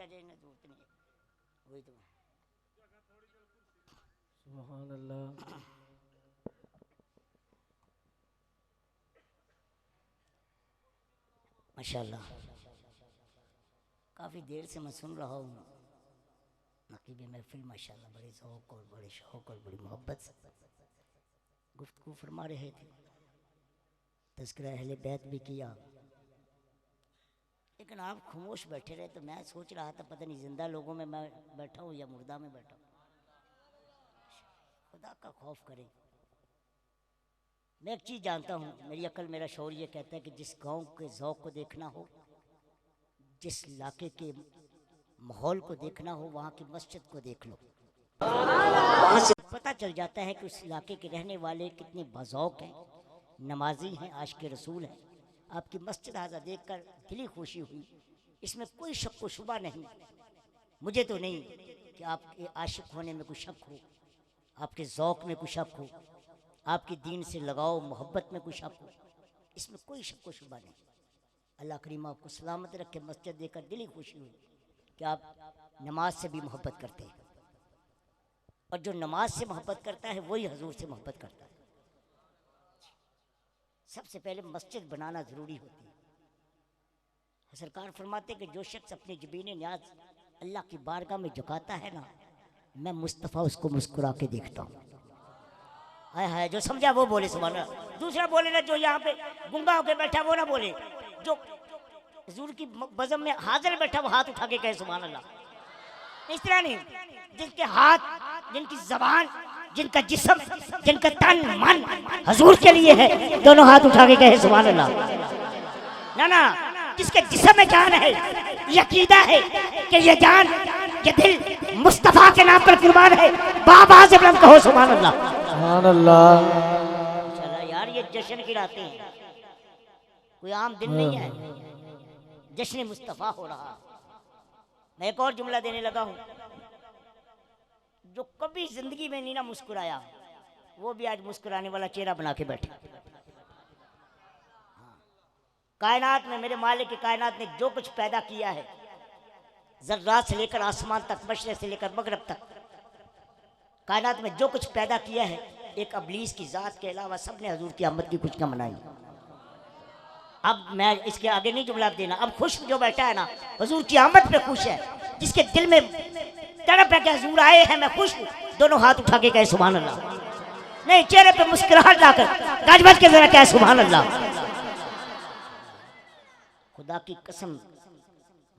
आ जाएंगे जरूरत नहीं है वही तो सुभान अल्लाह। माशाल्लाह काफ़ी देर से मैं सुन रहा हूँ नकीबी महफिल माशाल्लाह बड़े ज़ौक़ और बड़े शौक़ और बड़ी मोहब्बत से गुफ्तगू फरमा रहे थे तज़किरा अहले बैत भी किया लेकिन आप खामोश बैठे रहे तो मैं सोच रहा था पता नहीं ज़िंदा लोगों में मैं बैठा हूँ या मुर्दा में बैठा हूँ खुदा का खौफ करें। मैं एक चीज़ जानता हूँ मेरी अक्ल मेरा शौर ये कहता है कि जिस गांव के ज़ौक़ को देखना हो जिस इलाके के माहौल को देखना हो वहाँ की मस्जिद को देख लो वहाँ से पता चल जाता है कि उस इलाके के रहने वाले कितने बाज़ौक़ हैं नमाजी हैं आशिक़ रसूल हैं। आपकी मस्जिद हाजा देख कर दिली खुशी हुई इसमें कोई शक व शुबा नहीं मुझे तो नहीं कि आपके आशिक़ होने में कोई शक हो आपके ज़ौक़ में कोई शक हो आपकी दीन से लगाओ मोहब्बत में कोई शक हो इसमें कोई शक व शुबा नहीं। अल्लाह करीम आपको सलामत रखे मस्जिद देखकर दिली खुशी हुई कि आप नमाज से भी मोहब्बत करते हैं और जो नमाज से मोहब्बत करता है वही हजूर से मोहब्बत करता है। सबसे पहले मस्जिद बनाना ज़रूरी होती है। सरकार फरमाते कि जो शख्स अपनी जबीन न्याज अल्लाह की बारगाह में झुकाता है ना मैं मुस्तफ़ा उसको मुस्कुरा के देखता हूँ। हाय हाय जो समझा वो बोले सुभान अल्लाह दूसरा बोले ना जो यहाँ पे गुंगा होके बैठा वो ना बोले जो हुजूर की बज़म में हाजिर बैठा वो हाथ उठा के कहे सुभान अल्लाह। इस तरह नहीं जिनके हाथ जिनकी जबान जिनका जिस्म जिनका तन मन हुजूर के लिए है दोनों हाथ उठा के कहे सुभान अल्लाह। ना ना जिसके जिस्म में जान है यकीदा है कि ये जान ये दिल मुस्तफ़ा के नाम पर कुर्बान है बाबा से बुलंद कहो सुभान अल्लाह। सुभान अल्लाह। चला यार ये जश्न की रातें हैं कोई आम दिन नहीं है जश्न मुस्तफ़ा हो रहा। मैं एक और जुमला देने लगा हूँ जो कभी जिंदगी में नहीं ना मुस्कुराया वो भी आज मुस्कुराने वाला चेहरा बना के बैठे। कायनात में मेरे मालिक की कायनात ने जो कुछ पैदा किया है जर्रात से लेकर आसमान तक मशरिक़ से लेकर मगरब तक कायनात में जो कुछ पैदा किया है एक अबलीस की ज़ात के अलावा सब ने हजूर की आमद की खुशियाँ मनाई। अब मैं इसके आगे नहीं जुमला देना अब खुश जो बैठा है ना हजूर की आमद पे खुश है जिसके दिल में तड़प है कि हजूर आए हैं मैं खुश हूँ दोनों हाथ उठा के कहे सुभान अल्लाह। नहीं चेहरे पे मुस्कुराहट लाकर गज बज के जरा कहे सुभान अल्लाह। खुदा की कसम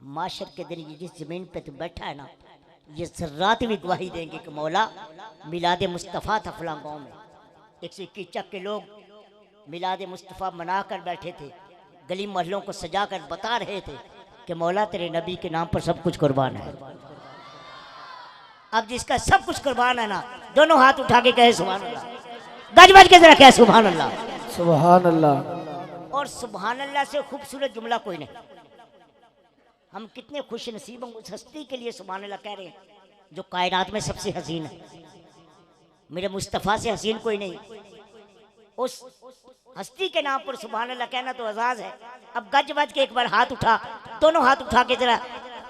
माशर के दिन ये जिस जमीन पे तुम बैठा है ना ये जर्रात भी गवाही देंगे कि मौला मिलाद मुस्तफ़ा था फलां गाँव में 121 चक के लोग मिलाद मुस्तफ़ा मना कर बैठे थे गली महलों को सजा कर बता रहे थे कि मौला तेरे नबी के नाम पर सब कुछ कुर्बान है। अब जिसका सब कुछ कुर्बान है ना दोनों हाथ उठा के कहे सुभान अल्लाह गज बज के जरा कहे सुभान अल्लाह। सुभान अल्लाह। और सुभान अल्लाह से खूबसूरत जुमला कोई नहीं। हम कितने खुश नसीब उस हस्ती के लिए सुभान अल्लाह कह रहे हैं जो कायनात में सबसे हसीन है। मेरे मुस्तफ़ा से हसीन कोई नहीं। उस हस्ती के नाम पर सुभान अल्लाह कहना तो एजाज है। अब गज बज के एक बार हाथ उठा दोनों हाथ उठा के जरा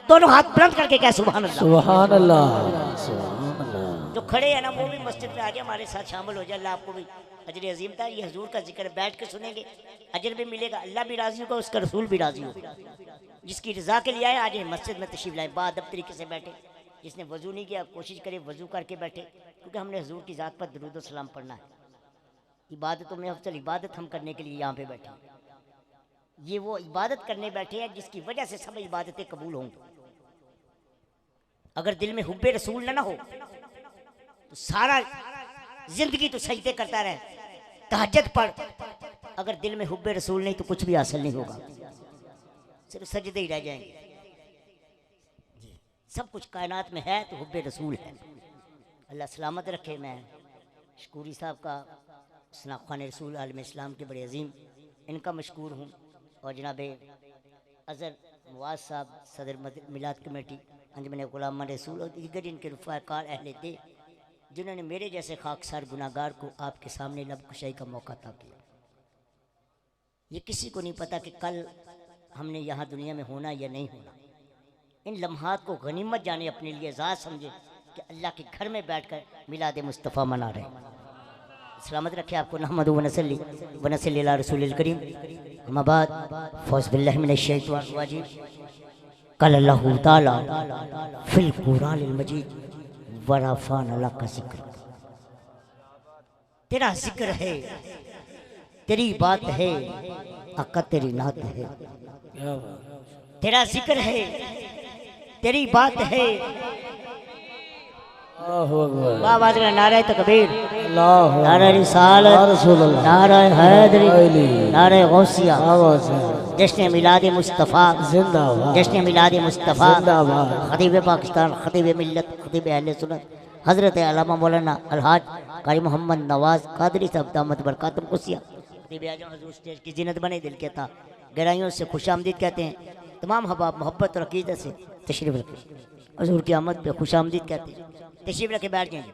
दोनों हाथ बुलंद करके कह सुभान अल्लाह। सुभान अल्लाह। सुभान अल्लाह। जो खड़े हैं ना वो भी मस्जिद में आ जाए हमारे साथ शामिल हो जाए अल्लाह आपको भी अजर अजीम था। ये हजूर का जिक्र बैठ के सुनेंगे अजर भी मिलेगा अल्लाह भी राजी होगा उसका रसूल भी राजी होगा। जिसकी रजा के लिए आए आज मस्जिद में तशरीफ लाए बाअदब तरीके से बैठे। जिसने वजू नहीं किया कोशिश करे वजू करके बैठे क्योंकि हमने हजूर की ज़ात पर दुरूद व सलाम पढ़ना है। इबादतों में अफजल इबादत हम करने के लिए यहाँ पे बैठे हैं। ये वो इबादत करने बैठे हैं जिसकी वजह से सब इबादतें कबूल होंगी। अगर दिल में हुब्बे रसूल ना हो तो सारा जिंदगी तो सजदे करता रहे तहज्जुद पढ़ अगर दिल में हुब्बे रसूल नहीं तो कुछ भी हासिल नहीं होगा सिर्फ सजदे ही रह जाएंगे। जी सब कुछ कायनात में है तो हुब्बे रसूल है। अल्लाह सलामत रखे। मैं शकूरी साहब का सनाब खान रसूल आलम इस्लाम के बड़े अजीम इनका मशकूर हूँ और जनाब अज़हर मुआज़ साहब सदर मिलाद कमेटी अंजमन गुलाम रसूल और दीगर इनके रुफ़ाकार अहले दे जिन्होंने मेरे जैसे खाकसार गुनाहगार को आपके सामने लब कुशाई का मौका अता किया। ये किसी को नहीं पता कि कल हमने यहाँ दुनिया में होना या नहीं होना। इन लम्हात को गनीमत जाने, अपने लिए एजाज़ समझे कि अल्लाह के घर में बैठकर मिलाद मुस्तफ़ा मना रहे हैं। सलामत रखे आपको। नहमदु व नसल्ली अला रसूलिल करीम। अम्मा बाद फ़ौज़ बिल्लाहि मिनश शैतानिर रजीम। क़ाल अल्लाहु तआला फ़िल क़ुरानिल मजीद व रफ़अना लका ज़िक्र। तेरा जिक्र है, तेरी बात है, आका तेरी नात है। क्या बात। तेरा जिक्र है, तेरी बात है। अल्लाहु अकबर। बाबाज का नारा तकबीर, अल्लाहु नारा अकबर। रिसालत, या रसूल अल्लाह। नारा हैदरी, अली। नारा गौसिया, आवाज़ है। जश्न मिलाद मुस्तफ़ा, जिंदाबाद। जश्न मिलाद मुस्तफ़ा। जिंदाबाद। खतीब पाकिस्तान, खतीब मिल्लत, खतीब अहले सुन्नत हज़रत अल्लामा मौलाना अलहाज कारी मोहम्मद नवाज कादरी साहब दामत बरकातुहुम कुसिया, खतीब आज़म हुज़ूर स्टेज की जिन्नत बने दिल के था गहराइयों से खुशामदीद कहते हैं। तमाम हबाब मोहब्बत और अकीदत से तशरीफ़ रखें। हुज़ूर की आमद पे खुशामदीद कहते हैं। तशरीफ़ रखे, बैठ जाइए।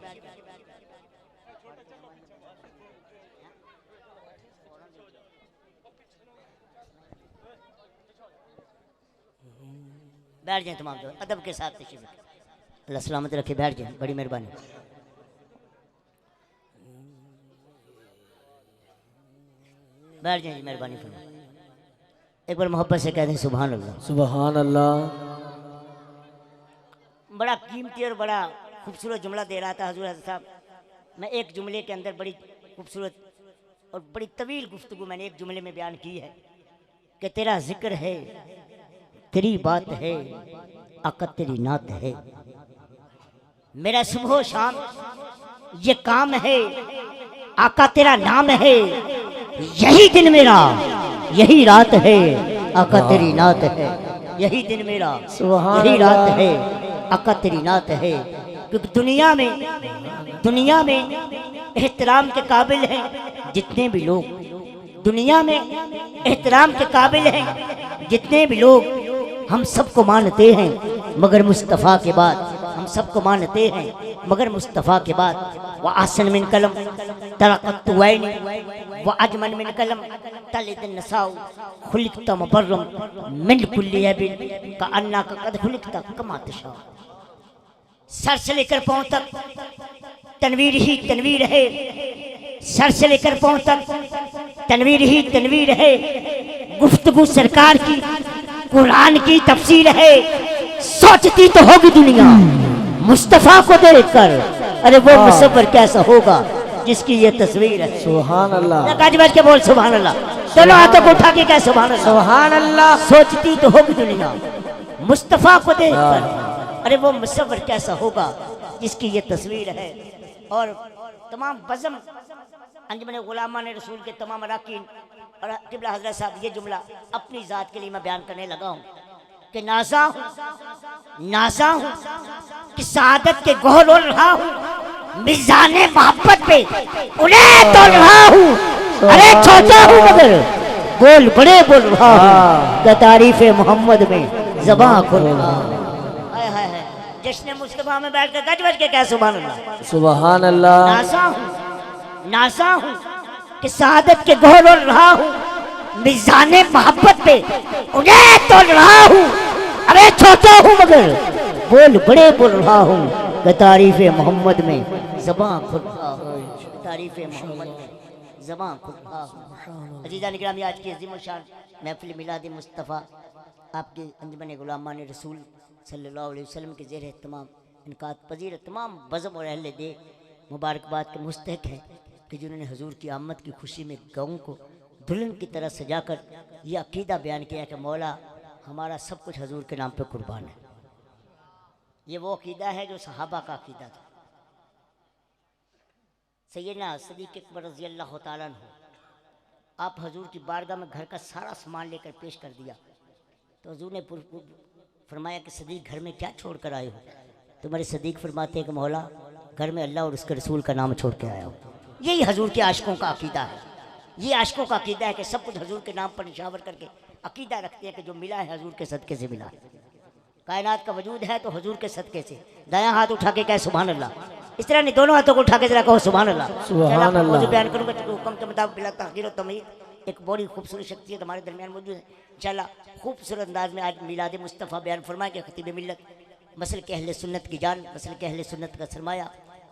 बैठ जाए तमाम लोग अदब के साथ तशरीफ़ रखें। अल्लाह सलामत रखे, बैठ जाए, बड़ी मेहरबानी। बैठ जाए, मेहरबानी फरमाइए। एक बार मोहब्बत से कह दें सुभान अल्लाह। सुभान अल्लाह। बड़ा कीमती और बड़ा खूबसूरत जुमला दे रहा था हजूर हज़रत साहब। मैं एक जुमले के अंदर बड़ी खूबसूरत और बड़ी तवील गुफ्तगू मैंने एक जुमले में बयान की है कि तेरा जिक्र है, तेरी बात है, आका तेरी नात है। मेरा सुबह शाम ये काम है, आका तेरा नाम है। यही दिन मेरा, यही रात है, आका तेरी नात है। यही दिन मेरा, सुभान यही रात अल्लाह। है, आका तेरी नात है। क्योंकि दुनिया में एहतराम के काबिल हैं जितने भी लोग, दुनिया में एहतराम के काबिल हैं जितने भी लोग, हम सबको मानते हैं मगर मुस्तफ़ा के बाद, हम सबको मानते हैं मगर मुस्तफ़ा के बाद। व आसन मिन कलम तरक़त वैनी व अजमन मिन कलम तलिद नसाउ खुलिक़त मुबर्रम मिन कुल्ली अबिन का अन्ना का कद खुलिक़त कमा तशा। सर से लेकर पांव तक तनवीर ही तनवीर है, सर से लेकर पांव तक तनवीर ही तनवीर है। गुफ्तगू सरकार की कुरान की तफसीर है। सोचती तो होगी दुनिया मुस्तफ़ा को देखकर, अरे वो मुसव्वर कैसा होगा जिसकी ये तस्वीर है। सुभान अल्लाह। गाज बज के बोल सुभान अल्लाह। दोनों हाथों को उठा के कह सुभान अल्लाह। सुभान अल्लाह। सोचती तो होगी दुनिया मुस्तफ़ा को देखकर, अरे वो मुसव्वर कैसा होगा जिसकी ये तस्वीर है। और तमाम बज़म अंजुमन गुलामान रसूल के तमाम अरकान और क़िबला हज़रत साहब ये जुमला अपनी ज़ात के लिए मैं बयान करने लगा हूँ कि नाज़ा हूँ कि सादत के गोहर ओढ़ रहा हूँ, मिज़ाने मोहब्बत पे उन्हें तोड़ रहा हूँ। अरे छोटा हूँ मगर बोल बड़े बोल रहा हूँ कि तारीफ़ मोहम्मद में ज़बां खुल रहा हूँ। जश्न मुस्तफ़ा में बैठ कर गज बज के कह सुभान अल्लाह। सुभान अल्लाह। नासा हूँ कि सादत के गोहर ओढ़ रहा हूँ, मिज़ाने मोहब्बत पे उन्हें तोड़ रहा हूँ। अरे छोटा हूँ मगर बोल बड़े बोल रहा हूँ कि तारीफ़ मोहम्मद में ज़बां खुल रहा हूँ, तारीफ़ मोहम्मद में ज़बां खुल रहा हूँ। अजीज़ान किराम, आज की अज़ीम शान महफ़िल मिलाद मुस्तफ़ा आपके अंजुमन गुलामान रसूल सल्लल्लाहु अलैहि वसल्लम के ज़ेर तमाम इनकात पजीर तमाम बज़म और अहले दे मुबारकबाद के मुस्तहक हैं कि जिन्होंने हजूर की आमद की खुशी में गाँव को दुल्हन की तरह सजाकर यह अकीदा बयान किया कि मौला हमारा सब कुछ हजूर के नाम पे कुर्बान है। ये वो अकीदा है जो सहाबा का अकीदा था। सैयदना सदीक़ अकबर रज़ी अल्लाह तआला अन्हु, आप हजूर की बारगाह में घर का सारा सामान लेकर पेश कर दिया तो हजूर ने फरमाया कि सदीक घर में क्या छोड़ कर आए हो? तो मेरे सदीक फरमाते हैं कि मौला घर में अल्लाह और उसके रसूल का नाम छोड़ के आया हो। यही हजूर के आशिकों का अकीदा है। ये आशिकों का अकीदा है कि सब कुछ हजूर के नाम पर निशावर करके अकीदा रखते हैं कि जो मिला है हजूर के सदक़े से मिला है। कायनात का वजूद है तो हजूर के सदक़े से। दायां हाथ उठा के कहे सुभान अल्लाह। इस तरह नहीं, दोनों हाथों को उठा के जरा कहो सुभान अल्लाह। सुभान अल्लाह। बयान करूँगा हुक्म के मुताबिक बिला तहक़ीर व तमयीज़ एक बड़ी खूबसूरत शख्सियत हमारे दरमियान मौजूद है। इंशाल्लाह खूबसूरत अंदाज में आज मिलाद मुस्तफ़ा बयान फरमाएंगे खतीब मिल्लत, मसल के अहले सुन्नत की जान, मसल के अहले सुन्नत का सरमाया।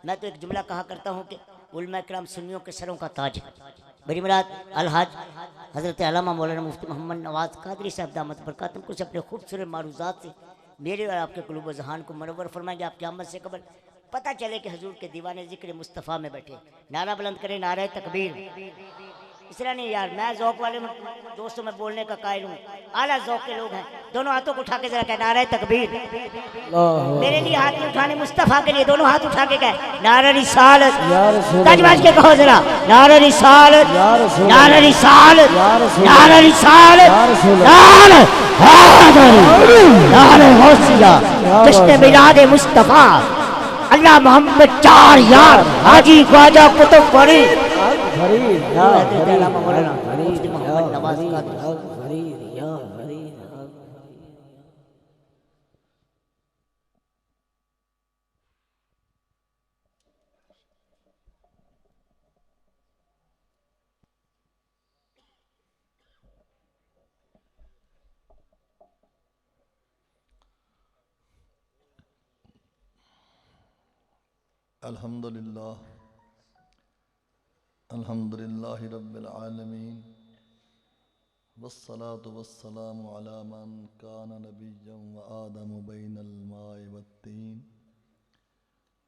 मैं तो एक जुमला कहा करता हूँ कि उलमा किराम सुन्नियों के सरों का ताज है। बड़ी मुराद अलहाज हज़रत अल्लामा मौलाना मुफ्ती मोहम्मद नवाज़ कादरी साहब दामत बरकातुहू कुछ अपने खूबसूरत मारूज़ात से मेरे और आपके क़ुलूब व ज़हान को मनव्वर फरमाएंगे। आपकी आमद से कबल पता चले कि हजूर के दीवाने ज़िक्र मुस्तफ़ा में बैठे। नारा बुलंद करें, नारे तकबीर। इस तरह नहीं यार, मैं ज़ौक़ वाले दोस्तों में बोलने का कायल हूँ, आला ज़ौक़ के लोग हैं। दोनों हाथों को उठा के जरा कह नारे तकबीर। मेरे लिए हाथ नहीं उठाने, मुस्तफ़ा के लिए दोनों हाथ उठा के कह नारे रिसालत। तजवाज के कहो जरा नारे रिसालत, नारे रिसालत, नारे रिसालत, नारे नारे गौसिया, जश्न मिलाद मुस्तफ़ा, अल्लाह मोहम्मद चार यार, हाजी ख्वाजा कुतुब फरीद, अल्लामा मौलाना मुफ्ती मोहम्मद नवाज़ कादरी। अल्हम्दुलिल्लाह रब्बिल आलमीन वस्सलातु वस्सलामु अला मन कान नबिय्यन व आदमु बैनल माइ वत्तीन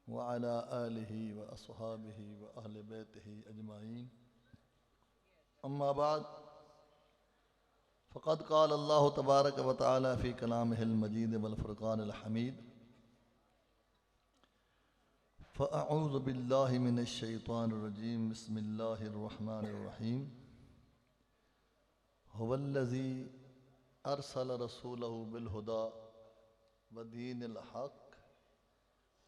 व अला आलिहि व अस्हाबिहि व अहले बैतिहि अजमाइन। अम्मा बाद फ़क़द क़ाल अल्लाहु तबारक व तआला फ़ी कलामिहिल मजीद वल फ़ुरक़ानिल हमीद फ़अऊज़ु बिल्लाहि मिनश शैतानिर रजीम बिस्मिल्लाहिर रहमानिर रहीम। हुवल्लज़ी अरसल रसूलहु बिल हुदा व दीनिल हक़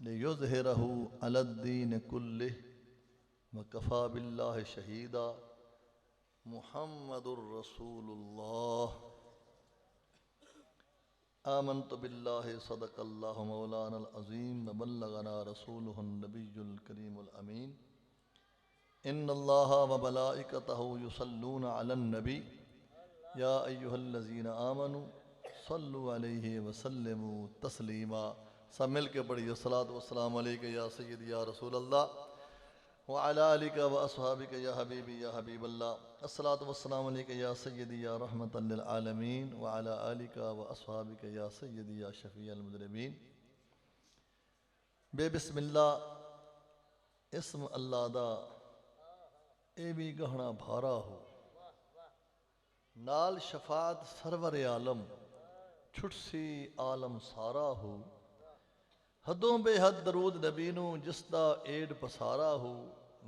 लियुज़हिरहु अलद्दीन कुल्लिहि व कफ़ा बिल्लाहि शहीदा। मुहम्मदुर रसूलुल्लाह। आमन्तु बिल्लाहि सदक़ल्लाहु मौलानल अज़ीम व बल्लगना रसूलुहुन नबियुल करीमुल अमीन। इन्नल्लाहा व मलाइकतहु युसल्लूना अलन नबी या अय्युहल्लज़ीना आमनू सल्लु अलैहि व सल्लिमू तस्लीमा। सब मिल के पढ़िए सलातो वस्सलामु अलैका या सय्यदी या रसूल अल्लाह व अला आलिका व अस्हाबिका या हबीबी या हबीबल्लाह। अस्सलातु वस्सलामु अलैका या सय्यदी या रहमतल लिल आलमीन व अला आलिका व अस्हाबिका या सय्यदी या शफ़ीअल मुज़निबीन। बेबिस्मिल्लाह इस्म अल्लाह दा ए भी गहना भारा हो, नाल शफात सरवर आलम छुटसी आलम सारा हो। हदों बेहद दरूद नबी नू जिसदा एड पसारा हो।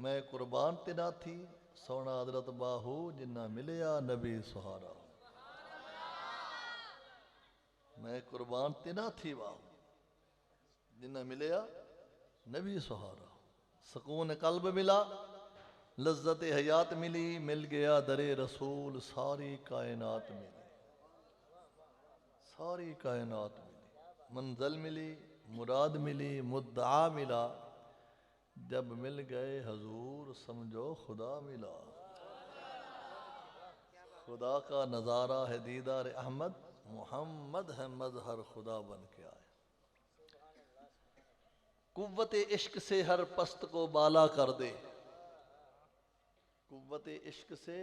मैं कुर्बान तिना थी सोना हज़रत बाहू जिन्ना मिलिया नबी सुहारा। मैं कुर्बान तिना थी बाहू जिन्ना मिलिया नबी सुहारा। सुकून कल्ब मिला, लज्जत हयात मिली, मिल गया दरे रसूल सारी कायनात मिली, सारी कायनात मिली। मंज़िल मिली, मुराद मिली, मुद्दा मिला, जब मिल गए हजूर समझो खुदा मिला। खुदा का नज़ारा है दीदार अहमद, मोहम्मद है मजहर खुदा बन के आए। कुव्वत इश्क से हर पस्त को बाला कर दे, कुव्वत इश्क से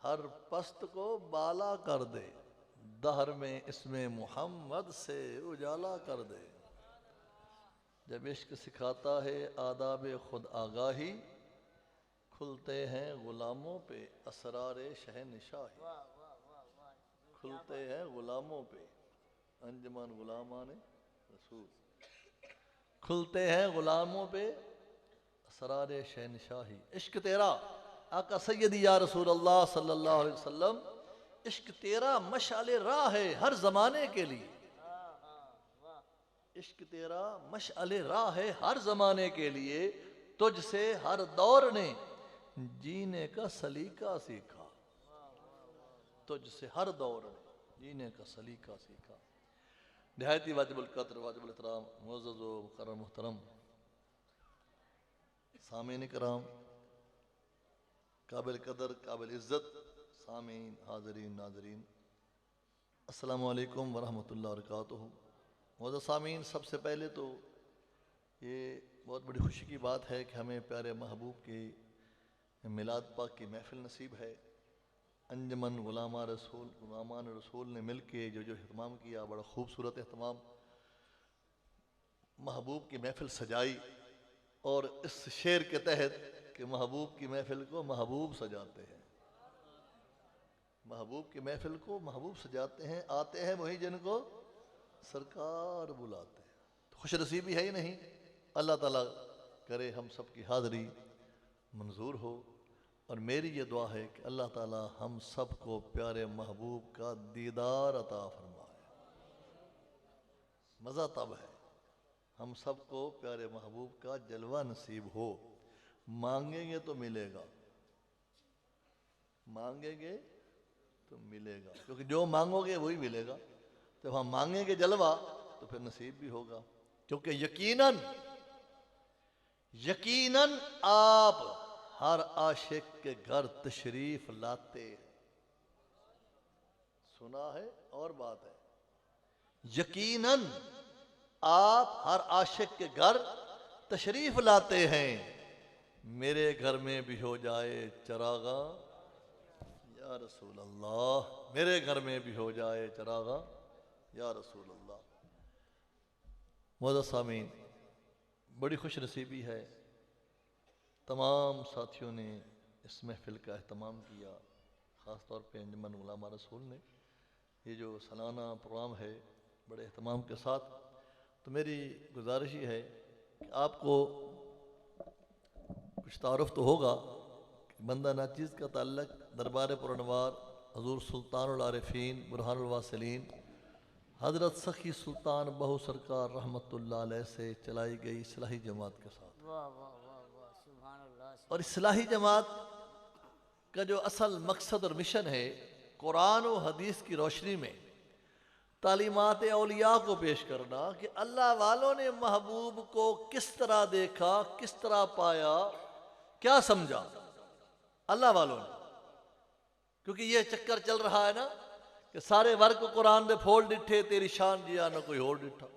हर पस्त को बाला कर दे। दहर में इसमें मोहम्मद से उजाला कर दे। जब इश्क सिखाता है आदाब खुद आगाही, खुलते हैं गुलामों पे असरारे शहनशाही। खुलते हैं गुलामों पे अंजमन गुलामाने रसूल, खुलते हैं गुलामों पे असरारे शहनशाही। इश्क तेरा आका सैयदी या रसूल अल्लाह सल्लल्लाहु अलैहि वसल्लम, इश्क तेरा मशाले राह है हर जमाने के लिए। इश्क तेरा मशाले राह है हर जमाने के लिए, तुझसे हर दौर ने जीने का सलीका सीखा। तुझसे हर दौर ने जीने का सलीका सीखा। निहायती वाजिबुल कद्र वाजिबुल एहतराम मुअज़्ज़ज़ व मुकर्रम मुहतरम सामीन कराम, काबिल कदर काबिल इज़्ज़त सामीन हाज़रीन नाज़रीन, अस्सलामु अलैकुम वरहमतुल्लाहि वबरकातुहू। मौजूद सामीन, सबसे पहले तो ये बहुत बड़ी खुशी की बात है कि हमें प्यारे महबूब की मिलाद पाक की महफ़िल नसीब है। अंजमन गुलामान रसूल ने मिल के जो अहतमाम किया, बड़ा खूबसूरत अहतमाम, महबूब की महफ़िल सजाई। और इस शेर के तहत कि महबूब की महफ़िल को महबूब सजाते हैं, महबूब की महफ़िल को महबूब सजाते हैं, आते हैं वही जिनको सरकार बुलाते हैं। तो खुश नसीबी है ही नहीं। अल्लाह ताला करे हम सब की हाज़री मंजूर हो। और मेरी ये दुआ है कि अल्लाह ताला हम सब को प्यारे महबूब का दीदार अता फरमाए। मज़ा तब है हम सबको प्यारे महबूब का जलवा नसीब हो। मांगेंगे तो मिलेगा, मांगेंगे तो मिलेगा, क्योंकि जो मांगोगे वही मिलेगा। जब हम मांगेंगे जलवा तो फिर नसीब भी होगा, क्योंकि यकीनन यकीनन आप हर आशिक के घर तशरीफ लाते हैं। सुना है और बात है, यकीनन आप हर आशिक के घर तशरीफ लाते हैं। मेरे घर में भी हो जाए चरागा या रसूल अल्लाह, मेरे घर में भी हो जाए चरागा या रसूल अल्लाह। मौजूद सामीन, बड़ी खुश नसीबी है, तमाम साथियों ने इस महफ़िल का अहतमाम किया, ख़ास तौर पे अंजुमन उलमा रसूल ने। ये जो सालाना प्रोग्राम है बड़े अहतमाम के साथ, तो मेरी गुजारिश ही है कि आपको कुछ तारुफ तो होगा कि बंदा नाचीज़ का ताल्लुक़ दरबार पुरनवार हज़ूर सुल्तानुल आरिफ़ीन बुरहानुल वासिलीन हज़रत सखी सुल्तान बहू सरकार रहमतुल्लाह अलैह से चलाई गई इस्लाही जमात के साथ। वाह वाह वाह वाह, सुभान अल्लाह। और इस्लाही जमात का जो असल मकसद और मिशन है, कुरान और हदीस की रोशनी में तालीमात औलिया को पेश करना कि अल्लाह वालों ने महबूब को किस तरह देखा, किस तरह पाया, क्या समझा अल्लाह वालों ने। क्योंकि ये चक्कर चल रहा है ना कि सारे वर्क कुरान ने फोड़ डिठे तेरी शान दिया ना कोई और डिठा,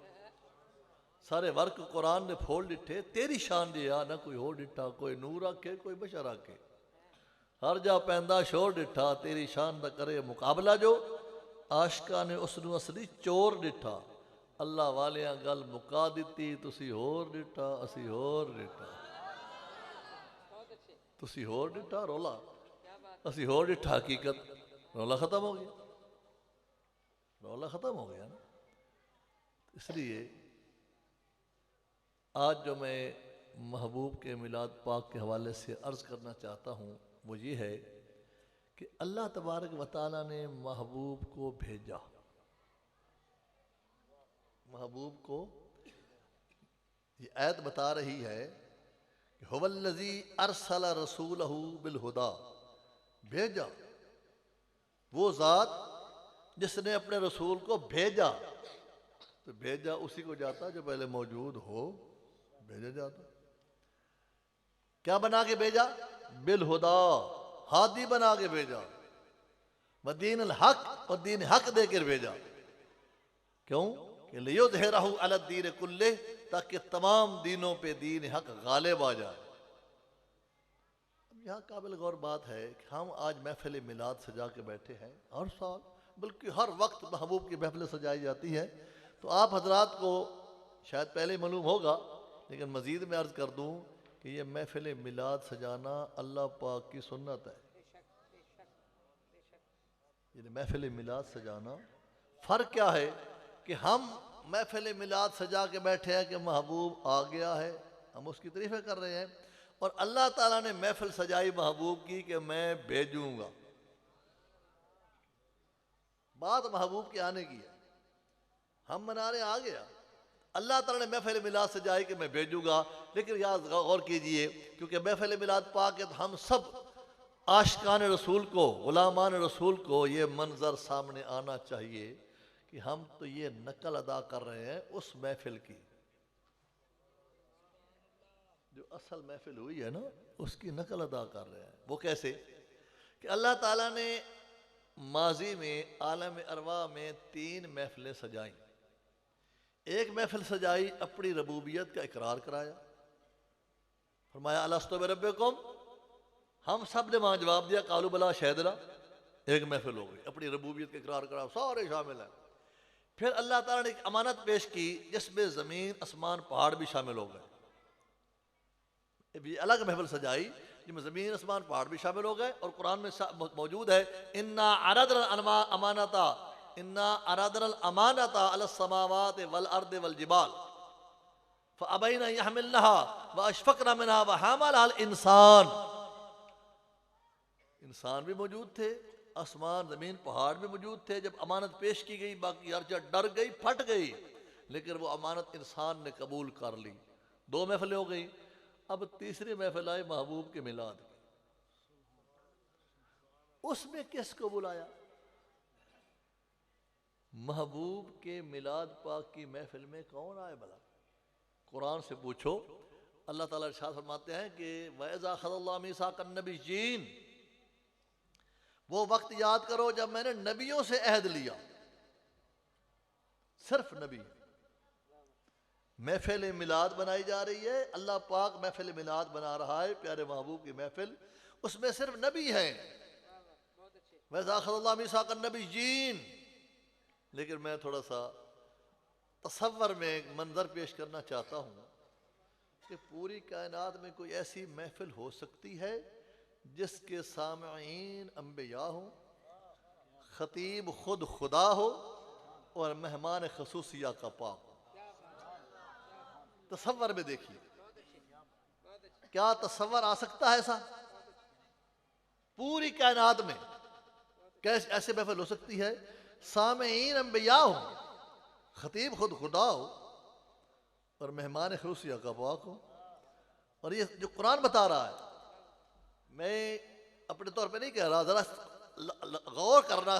सारे वर्क कुरान ने फोड़ डिठे तेरी शान दिया ना कोई और डिठा। कोई नूर आखे कोई बशर आखे, हर जा पैंदा शोर डिठा तेरी शान दा करे मुकाबला। जो आशका ने उसनू असली चोर डिठा, अल्लाह वालियां गल मुका दिती तुसी होर डिठा असी होर डिठा। तुसी होर डिठा रौला, असी होर डिठा हकीकत। रौला खत्म हो गया, रौला खत्म हो गया ना। इसलिए आज जो मैं महबूब के मिलाद पाक के हवाले से अर्ज़ करना चाहता हूँ वो ये है कि अल्लाह तबारक व तआला ने महबूब को भेजा। महबूब को ये आयत बता रही है कि हुवल्लज़ी अरसला रसूलहू बिल हुदा, भेजा वो ज़ात जिसने अपने रसूल को भेजा। तो भेजा उसी को जाता जो पहले मौजूद हो, भेजा जाता। क्या बना के भेजा? बिल हुदा, हादी बना के भेजा। दीन अल हक, और दीन हक देकर भेजा। क्यों? कि लियुज़हिरहु अला दीन कुल्ले, ताकि तमाम दीनों पे दीन हक गालिब आ जाए। अब यहाँ काबिल गौर बात है कि हम आज महफिल मिलाद सजा के बैठे हैं। हर साल बल्कि हर वक्त महबूब की महफिल सजाई जाती है। तो आप हजरात को शायद पहले मालूम होगा, लेकिन मज़ीद में अर्ज़ कर दूँ कि ये महफिल मिलाद सजाना अल्लाह पाक की सुन्नत है। ये महफिल मिलाद सजाना, फ़र्क क्या है कि हम महफिल मिलाद सजा के बैठे हैं कि महबूब आ गया है, हम उसकी तारीफ़ें कर रहे हैं। और अल्लाह ताला ने महफिल सजाई महबूब की कि मैं भेजूँगा। बात महबूब के आने की है, हम मना रहे आ गया। अल्लाह ताला ने महफिल मिलाद सजाई कि मैं भेजूँगा। लेकिन याद गौर कीजिए, क्योंकि महफिल मिलाद पाक है तो हम सब आशिकान रसूल को, गुलामान रसूल को ये मंजर सामने आना चाहिए कि हम तो ये नकल अदा कर रहे हैं उस महफिल की जो असल महफिल हुई है ना, उसकी नकल अदा कर रहे हैं। वो कैसे कि अल्लाह ताला ने माजी में आलम अरवा में 3 महफिलें सजाई। एक महफिल सजाई, अपनी रबूबियत का इकरार कराया, फरमाया अलस्तु बिरब्बिकुम, हम सब ने वहां जवाब दिया कालू बला शहदना। एक महफिल हो गई, अपनी रबूबियत का इकरार करा, सारे शामिल हैं। फिर अल्लाह ताला ने एक अमानत पेश की जिसमें ज़मीन आसमान पहाड़ भी शामिल हो गए। भी अलग महफिल सजाई जिसमें ज़मीन आसमान पहाड़ भी शामिल हो गए। और कुरान में मौजूद है इन्ना अरदना अमानता इन्ना अरदना अमानता अलस समावात वल अर्द वल जिबाल फअबैना यहमिलनहा व अशफकना मिनहा व हमलहा इंसान। इंसान भी मौजूद थे, आसमान ज़मीन पहाड़ भी मौजूद थे। जब अमानत पेश की गई बाकी हर जगह डर गई, फट गई, लेकिन वो अमानत इंसान ने कबूल कर ली। 2 महफिलें हो गई। अब तीसरी महफिल आई महबूब के मिलाद की। उसमें किसको बुलाया? महबूब के मिलाद पाक की महफिल में कौन आए भला? कुरान से पूछो। अल्लाह ताला इरशाद फरमाते हैं कि वइज़ा अख़ज़ल्लाहु मीसाक़न नबिय्यीन, वो वक्त याद करो जब मैंने नबियों से अहद लिया। सिर्फ नबी। महफिल मिलाद बनाई जा रही है, अल्लाह पाक महफिल मिलाद बना रहा है, प्यारे महबूब की महफिल, उसमें सिर्फ नबी हैं। वइज़ा अख़ज़ल्लाहु मीसाक़न नबिय्यीन। लेकिन मैं थोड़ा सा तसव्वुर में एक मंजर पेश करना चाहता हूँ कि पूरी कायनात में कोई ऐसी महफिल हो सकती है जिसके सामईन अंबिया हो, खतीब खुद खुदा हो और मेहमान खसूसिया का पाक हो। तसव्वुर में देखिए, क्या तसव्वुर आ सकता है ऐसा? पूरी कायनात में कैसे ऐसे महफिल हो सकती है? सामईन अंबिया हो, खतीब खुद खुदा हो और मेहमान खसूसिया का पाक हो। और ये जो कुरान बता रहा है, मैं अपने तौर पे नहीं कह रहा, जरा गौर करना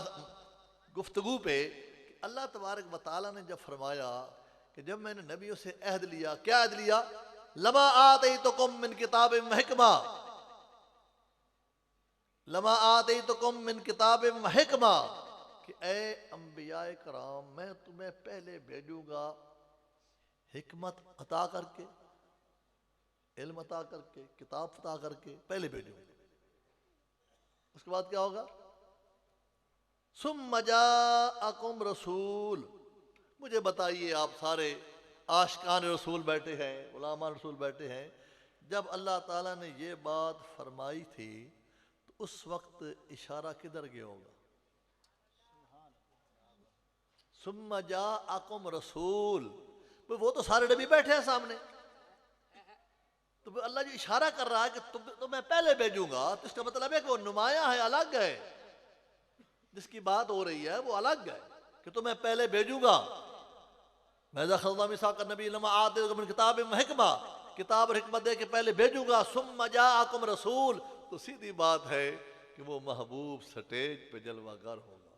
गुफ्तगू पे कि अल्लाह तबारक व तआला ने जब फरमाया कि जब मैंने नबियों से अहद लिया, क्या अहद लिया? लमा आतैतुकुम मिन किताबिन व हिकमा, लमा आतैतुकुम मिन किताबिन व हिकमा, कि ए अंबियाए कराम, मैं तुम्हें पहले भेजूंगा हिकमत अता करके, इल्म अता करके, किताब अता करके पहले भेजूंगा। उसके बाद क्या होगा? सुम्मा जाअकुम रसूल, मुझे बताइए, आप सारे आशिकान रसूल बैठे हैं, उलामा रसूल बैठे हैं, जब अल्लाह ताला ने ये बात फरमाई थी तो उस वक्त इशारा किधर गया होगा? सुम्मा जाअकुम रसूल, वो तो सारे नबी बैठे हैं सामने, तो अल्लाह जो इशारा कर रहा है कि तो मैं पहले भेजूंगा, तो इसका मतलब है कि वो नुमाया है, अलग है। जिसकी बात हो रही है वो अलग है कि तो मैं पहले भेजूंगा। किताब हिकमा, किताब और हिकमत दे के पहले भेजूंगा। सुम्मा जाअकुम रसूल, तो सीधी बात है कि वो महबूब स्टेज पे जलवागर होगा।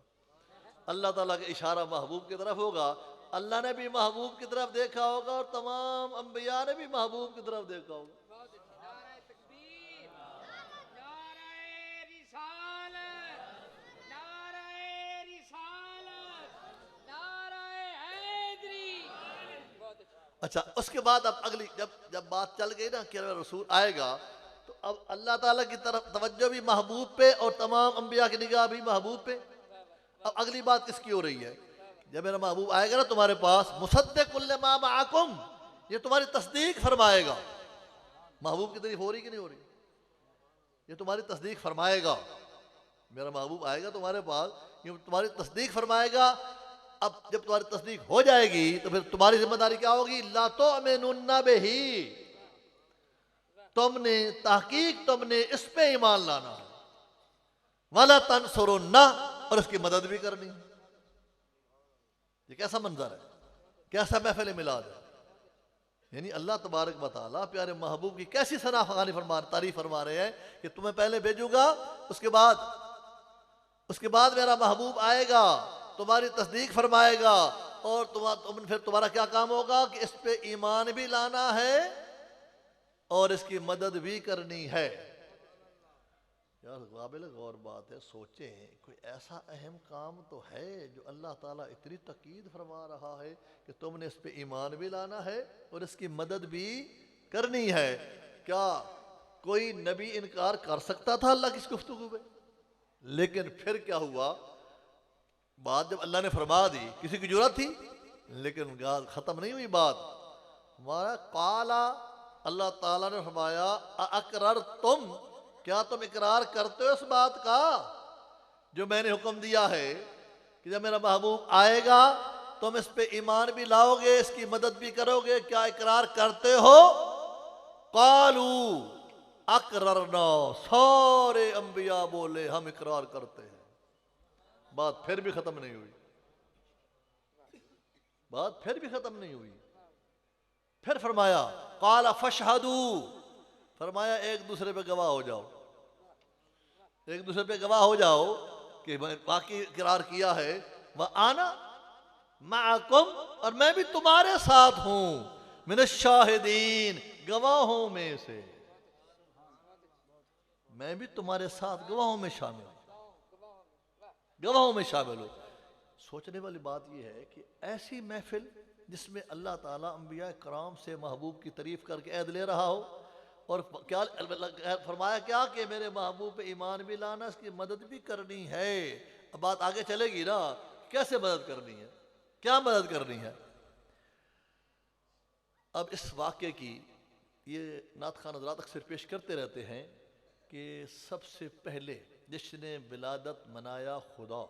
अल्लाह ताला का इशारा महबूब की तरफ होगा। अल्लाह ने भी महबूब की तरफ देखा होगा और तमाम अंबिया ने भी महबूब की तरफ देखा होगा। अच्छा, उसके बाद अब अगली जब बात चल गई ना कि रसूल आएगा, तो अब अल्लाह ताला की तरफ तवज्जो भी महबूब पे और तमाम अंबिया की निगाह भी महबूब पे। अब अगली बात किसकी हो रही है? जब मेरा महबूब आएगा ना तुम्हारे पास, मुसद्दिकुल लिमा माअकुम, ये तुम्हारी तस्दीक फरमाएगा। महबूब की तारीफ हो रही कि नहीं हो रही? ये तुम्हारी तस्दीक फरमाएगा। मेरा महबूब आएगा तुम्हारे पास, ये तुम्हारी तस्दीक फरमाएगा। अब जब तुम्हारी तस्दीक हो जाएगी तो फिर तुम्हारी जिम्मेदारी क्या होगी? ला तुमिनुन्ना बिही, तुमने तहकीक तुमने इस पे ईमान लाना है, वला तंसुरुन्ना, और इसकी मदद भी करनी है। ये कैसा मंजर है, कैसा महफिल मिलाद है। यानी अल्लाह तबारक व तआला प्यारे महबूब की कैसी सना फ़खानी तारीफ फरमा रहे हैं कि तुम्हें पहले भेजूंगा, उसके बाद मेरा महबूब आएगा, तुम्हारी तस्दीक फरमाएगा, और फिर तुम्हारा क्या काम होगा कि इस पे ईमान भी लाना है और इसकी मदद भी करनी है। यार काबिल गौर बात है, सोचें कोई ऐसा अहम काम तो है जो अल्लाह ताला इतनी तकीद फरमा रहा है कि तुमने इस पे ईमान भी लाना है और इसकी मदद भी करनी है। क्या कोई नबी इनकार कर सकता था अल्लाह की इस गुफ्तगू पे? लेकिन फिर क्या हुआ, बात जब अल्लाह ने फरमा दी, किसी की जरूरत थी? लेकिन खत्म नहीं हुई बात। हमारा काला, अल्लाह ताला ने फरमाया अकरर तुम, क्या तुम इकरार करते हो इस बात का जो मैंने हुक्म दिया है कि जब मेरा महबूब आएगा तुम इस पे ईमान भी लाओगे, इसकी मदद भी करोगे, क्या इकरार करते हो? कालू अकररना, सारे अंबिया बोले हम इकरार करते हैं। बात फिर भी खत्म नहीं हुई, बात फिर भी खत्म नहीं हुई। फिर फरमाया काला फशहदू, फरमाया एक दूसरे पे गवाह हो जाओ, एक दूसरे पे गवाह हो जाओ कि बाकी इकरार किया है। वह आना माकुम, और मैं भी तुम्हारे साथ हूं, मिनश शाहिदीन, गवाहों में से, मैं भी तुम्हारे साथ गवाहों में शामिल हूं, गवाहों में शामिल हूं। सोचने वाली बात यह है कि ऐसी महफिल जिसमें अल्लाह ताला अंबिया कराम से महबूब की तारीफ करके ऐद ले रहा हो, और क्या फरमाया क्या कि मेरे महबूब पे ईमान भी लाना, इसकी मदद भी करनी है। अब बात आगे चलेगी ना, कैसे मदद करनी है, क्या मदद करनी है। अब इस वाक़े की ये नात खान हज़रात अक्सर पेश करते रहते हैं कि सबसे पहले जिसने विलादत मनाया खुदा,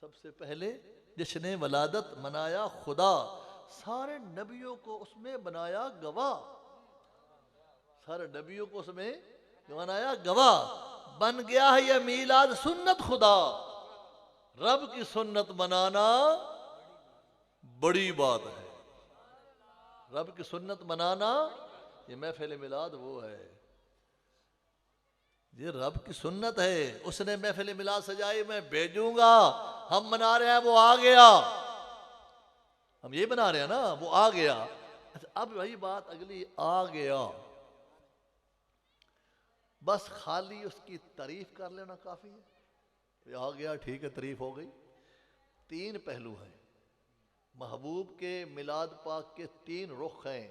सबसे पहले जिसने वलादत मनाया खुदा, सारे नबियों को उसमें बनाया गवाह, सारे नबियों को उसमें बनाया गवाह। बन गया है यह मीलाद सुन्नत खुदा, रब की सुन्नत मनाना बड़ी बात है। रब की सुन्नत मनाना, ये महफिल मिलाद वो है, ये रब की सुन्नत है। उसने महफिल मिलाद सजाई, मैं भेजूंगा, हम मना रहे हैं वो आ गया, हम ये बना रहे हैं ना वो आ गया। अच्छा अब वही बात अगली, आ गया, बस खाली उसकी तारीफ कर लेना काफी है, ये आ गया ठीक है, तारीफ हो गई। तीन पहलू हैं महबूब के मिलाद पाक के, तीन रुख हैं।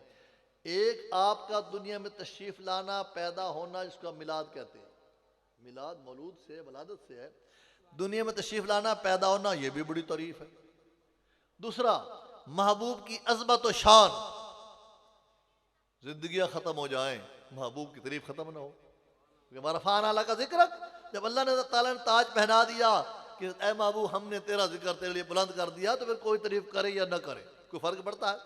एक आपका दुनिया में तशरीफ लाना, पैदा होना, जिसका मिलाद कहते हैं, मिलाद मौलूद से वलादत से है। दुनिया में तशरीफ लाना, पैदा होना, ये भी बड़ी तारीफ है। दूसरा महबूब की अज़मत व शान, जिंदगियां खत्म हो जाएं, महबूब की तारीफ खत्म ना हो। मरफान आला का जिक्र, जब अल्लाह ने ताला ने ताज पहना दिया कि ऐ महबूब हमने तेरा जिक्र तेरे लिए बुलंद कर दिया, तो फिर कोई तारीफ करे या ना करे कोई फर्क पड़ता है।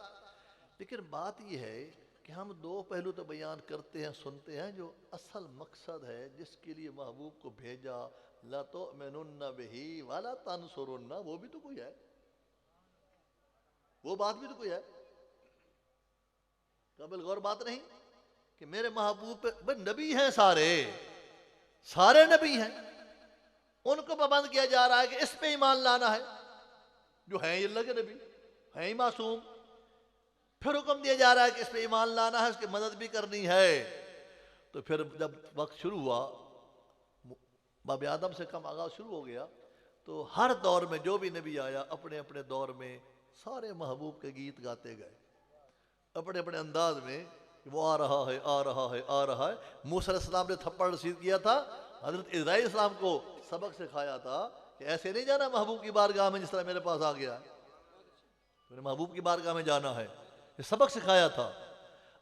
लेकिन बात यह है कि हम दो पहलू तो बयान करते हैं, सुनते हैं, जो असल मकसद है जिसके लिए महबूब को भेजा, ला तो मेनुन्ना बिही वाला तनसुरुन्ना, वो भी तो कोई है, वो बात भी तो कोई है। काबिल गौर बात नहीं कि मेरे महबूब पे नबी हैं, सारे सारे नबी हैं, उनको पाबंद किया जा रहा है कि इस पे ईमान लाना है, जो हैं ये अल्लाह के नबी, हैं ही मासूम। फिर हुक्म दिया जा रहा है कि इस पे ईमान लाना है, इसकी मदद भी करनी है। तो फिर जब वक्त शुरू हुआ, बाब आदम से कम आगाज शुरू हो गया, तो हर दौर में जो भी नबी आया अपने अपने दौर में सारे महबूब के गीत गाते गए अपने अपने अंदाज में, वो आ रहा है आ रहा है आ रहा है। मूसा अलैहिस्सलाम ने थप्पड़ रसीद किया था, हजरत इस्राईल इस्लाम को सबक सिखाया था कि ऐसे नहीं जाना महबूब की बारगाह में जिस तरह मेरे पास आ गया, मेरे महबूब की बारगाह में जाना है, ये सबक सिखाया था।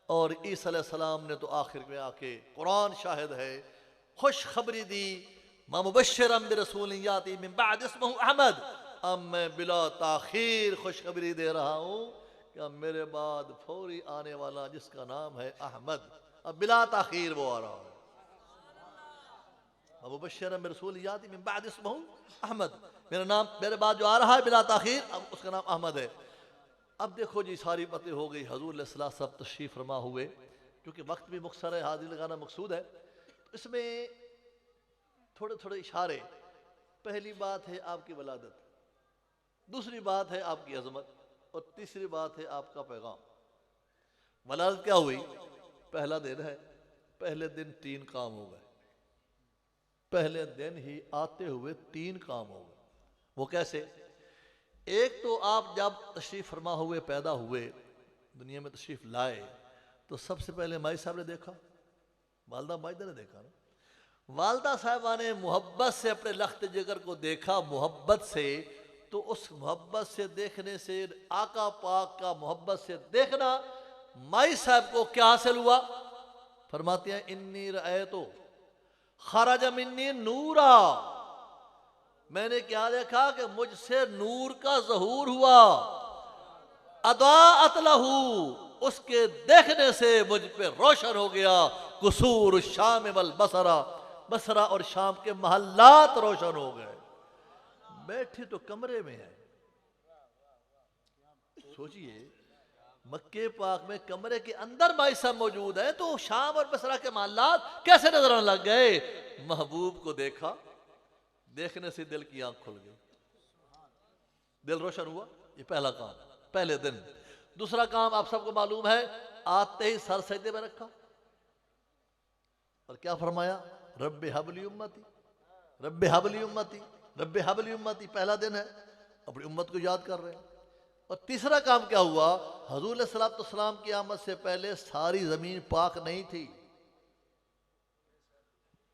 और ईसा अलैहिस्सलाम ने तो आखिर में आके, कुरान शाहिद है, खुशखबरी दी, मुबश्शिरन बिरसूलिन याती मिन बाद इस्मुहु अहमद, अब मैं बिला ताखीर खुशखबरी दे रहा हूँ कि अब मेरे बाद फौरी आने वाला जिसका नाम है अहमद, अब बिला ताखीर वो आ रहा है। मुबश्शिरन बिरसूलिन याती मिन बाद इस्मुहु अहमद, मेरा नाम मेरे बाद जो आ रहा है बिला ताखीर, अब उसका नाम अहमद है। अब देखो जी सारी बातें हो गई, हजूर अलैहिस्सलाम सब तशरीफ फरमा हुए, क्योंकि वक्त भी मुख्तसर है, हाजिर लगाना मकसूद है। इसमें थोड़े थोड़े इशारे, पहली बात है आपकी वलादत, दूसरी बात है आपकी अजमत, और तीसरी बात है आपका पैगाम। वलादत क्या हुई? पहला दिन है, पहले दिन 3 काम हो गए, पहले दिन ही आते हुए 3 काम हो गए। वो कैसे? एक तो आप जब तशरीफ फरमा हुए, पैदा हुए, दुनिया में तशरीफ लाए, तो सबसे पहले माई साहब ने देखा, वालदा माइदा ने देखा ना। वालदा साहबा ने मोहब्बत से अपने लख्त जिगर को देखा, मोहब्बत से। तो उस मोहब्बत से देखने से, आका पाक का मोहब्बत से देखना, माई साहब को क्या हासिल हुआ? फरमाते हैं इन्नी रअयतु खरज मिन्नी नूरा, मैंने क्या देखा कि मुझसे नूर का ज़हूर हुआ। अदाअत लहू, उसके देखने से मुझ पे रोशन हो गया। कुसूर शाम वल बसरा, बसरा और शाम के महल्लात रोशन हो गए। बैठे तो कमरे में है, सोचिए मक्के पाक में कमरे के अंदर भाई साहब मौजूद है, तो शाम और बसरा के महल्लात कैसे नजर आने लग गए? महबूब को देखा, देखने से दिल की आंख खुल गई, दिल रोशन हुआ। ये पहला काम, पहले दिन। दूसरा काम आप सबको मालूम है, आते ही सर सजदे में रखा और क्या फरमाया? रब्बे हबली उम्मती, रब्बे हबली उम्मती, रब्बे हबली उम्मती। पहला दिन है, अपनी उम्मत को याद कर रहे हैं। और तीसरा काम क्या हुआ? हुजूर सल्लल्लाहु की आमद से पहले सारी जमीन पाक नहीं थी,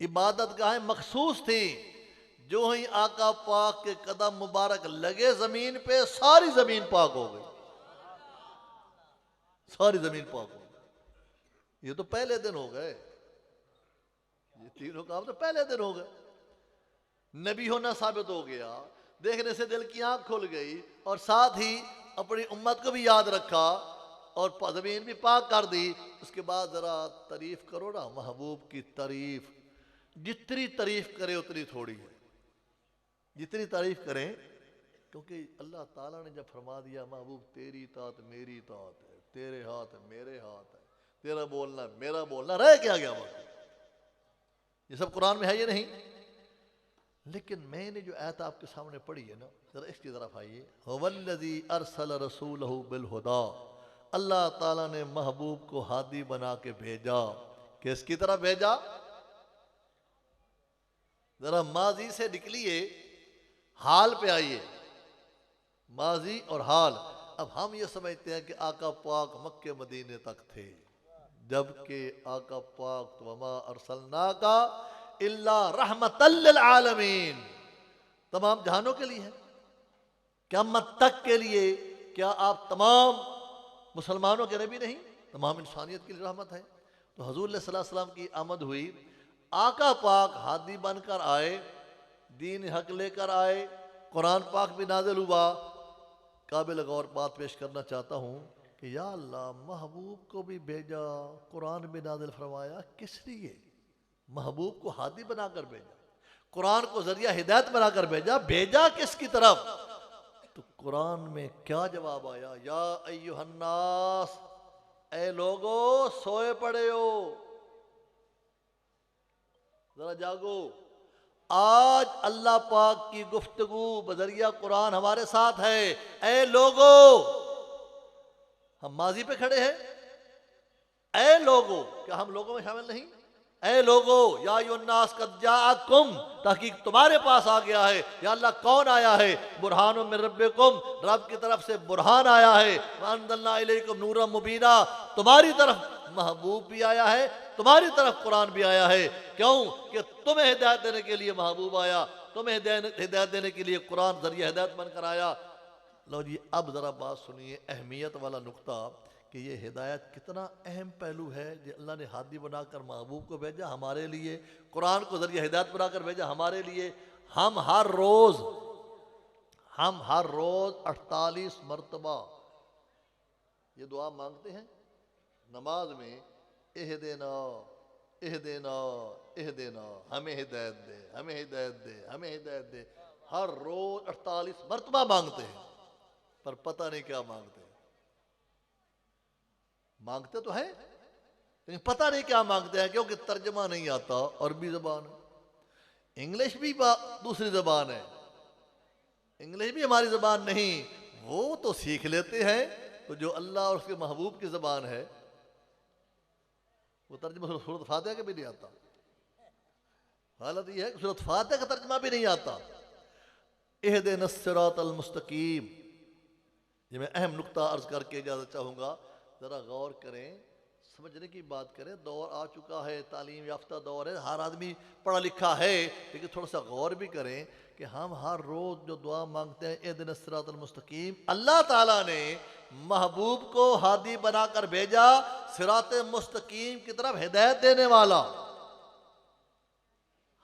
इबादत गाहें मखसूस थी। जो ही आका पाक के कदम मुबारक लगे जमीन पे, सारी जमीन पाक हो गई, सारी जमीन पाक हो गई। ये तो पहले दिन हो गए, ये तीनों काम तो पहले दिन हो गए। नबी होना साबित हो गया, देखने से दिल की आंख खुल गई, और साथ ही अपनी उम्मत को भी याद रखा और जमीन भी पाक कर दी। उसके बाद जरा तारीफ करो ना महबूब की। तारीफ जितनी तारीफ करे उतनी थोड़ी है, जितनी तारीफ करें, क्योंकि अल्लाह ताला ने जब फरमा दिया महबूब तेरी तात मेरी तात है, तेरे हाथ मेरे हाथ है, तेरा बोलना मेरा बोलना, रह क्या गया बाकी? ये सब कुरान में है ये नहीं। लेकिन मैंने जो आयत आपके सामने पढ़ी है ना, जरा इसकी तरफ आइए। वल्लज़ी अरसल रसूलहु बिल हुदा, अल्लाह ताला ने महबूब को हादी बना के भेजा। किसकी तरफ भेजा? जरा माजी से निकलिए, हाल पे आइए। माजी और हाल। अब हम ये समझते हैं कि आका पाक मक्के मदीने तक थे, जबकि आका पाक तो वमा अरसलनाका इल्ला रहमतल लिल आलमीन, तमाम जहानों के लिए है, क़यामत तक के लिए। क्या आप तमाम मुसलमानों के नबी नहीं? तमाम इंसानियत के लिए रहमत है। तो हुजूर सल्लल्लाहु अलैहि वसल्लम की आमद हुई, आका पाक हादी बनकर आए, दीन हक लेकर आए, कुरान पाक भी नाजिल हुआ। काबिल गौर बात पेश करना चाहता हूँ कि या अल्लाह महबूब को भी भेजा, कुरान भी नाजिल फरमाया, किस लिए? महबूब को हादी बनाकर भेजा, कुरान को जरिया हिदायत बनाकर भेजा, भेजा किसकी तरफ? तो कुरान में क्या जवाब आया? या अय्युहन्नास, ए लोगो सोए पड़े हो, जरा जागो। आज अल्लाह पाक की गुफ्तगू बजरिया कुरान हमारे साथ है। ए लोगो, हम माजी पे खड़े हैं। ए लोगो, क्या हम लोगों में शामिल नहीं? ए लोगो या युन्नास कद जाअकुम, तहकीक तुम्हारे पास आ गया है। या अल्लाह कौन आया है? बुरहानुम मिन रब्बिकुम, रब की तरफ से बुरहान आया है। वअंज़लना इलैकुम नूरम मुबीना, तुम्हारी तरफ महबूब भी आया है, तुम्हारी तरफ कुरान भी आया है। क्यों? कि तुम्हें हिदायत देने के लिए महबूब आया, तुम्हें हिदायत देने के लिए कुरान जरिए हिदायत बनकर आया। लो जी, अब जरा बात सुनिए, अहमियत वाला नुक्ता कि ये हिदायत कितना अहम पहलू है। जो अल्लाह ने हादी बनाकर महबूब को भेजा हमारे लिए, कुरान को जरिए हिदायत बनाकर भेजा हमारे लिए। हम हर रोज 48 मरतबा ये दुआ मांगते हैं नमाज में, इहदिना इहदिना इहदिना, हमें हिदायत दे, हमें हिदायत दे, हमें हिदायत दे। हर रोज 48 मरतबा मांगते हैं, पर पता नहीं क्या मांगते हैं। मांगते तो है लेकिन पता नहीं क्या मांगते हैं, क्योंकि तर्जमा नहीं आता, अरबी जबान है, इंग्लिश भी दूसरी जबान है, इंग्लिश भी हमारी जबान नहीं। वो तो सीख लेते हैं, तो जो अल्लाह और उसके महबूब की जबान है वो तर्जमा सूरत फातिहा का भी नहीं आता। हालत ये है कि सूरत फातिहा का तर्जमा भी नहीं आता। इहदिनस सिरातल मुस्तकीम, ये मैं अहम नुक्ता अर्ज करके इजाजत चाहूँगा, ज़रा गौर करें, समझने की बात करें। दौर आ चुका है, तालीम याफ्ता दौर है, हर आदमी पढ़ा लिखा है, लेकिन थोड़ा सा गौर भी करें कि हम हर रोज़ जो दुआ मांगते हैं इहदिनस सिरातल मुस्तकीम, अल्लाह ताला ने महबूब को हादी बनाकर भेजा, सिरात मुस्तकीम की तरफ हिदायत देने वाला।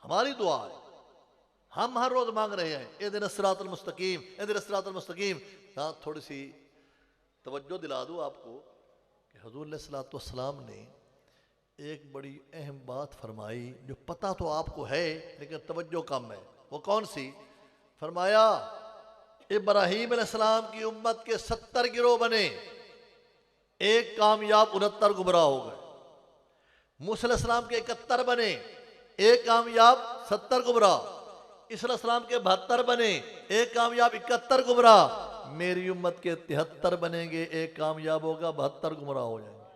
हमारी दुआ है, हम हर रोज मांग रहे हैं इहदिनस सिरातल मुस्तकीम, इहदिनस सिरातल मुस्तकीम। हाँ, थोड़ी सी तवज्जो दिला दूँ आपको कि हुज़ूर अलैहिस्सलातु वस्सलाम ने एक बड़ी अहम बात फरमाई जो पता तो आपको है लेकिन तवज्जो कम है। वो कौन सी? फरमाया इब्राहीम अलैहिस्सलाम की उम्मत के 70 गिरोह बने, एक कामयाब 69 गुमराह हो गए। मूसा अलैहिस्सलाम के 71 बने, एक कामयाब 70 गुमराह। ईसा अलैहिस्सलाम के 72 बने, एक कामयाब 71 गुमराह। मेरी उम्मत के 73 बनेंगे, एक कामयाब होगा, 72 गुमराह हो जाएंगे।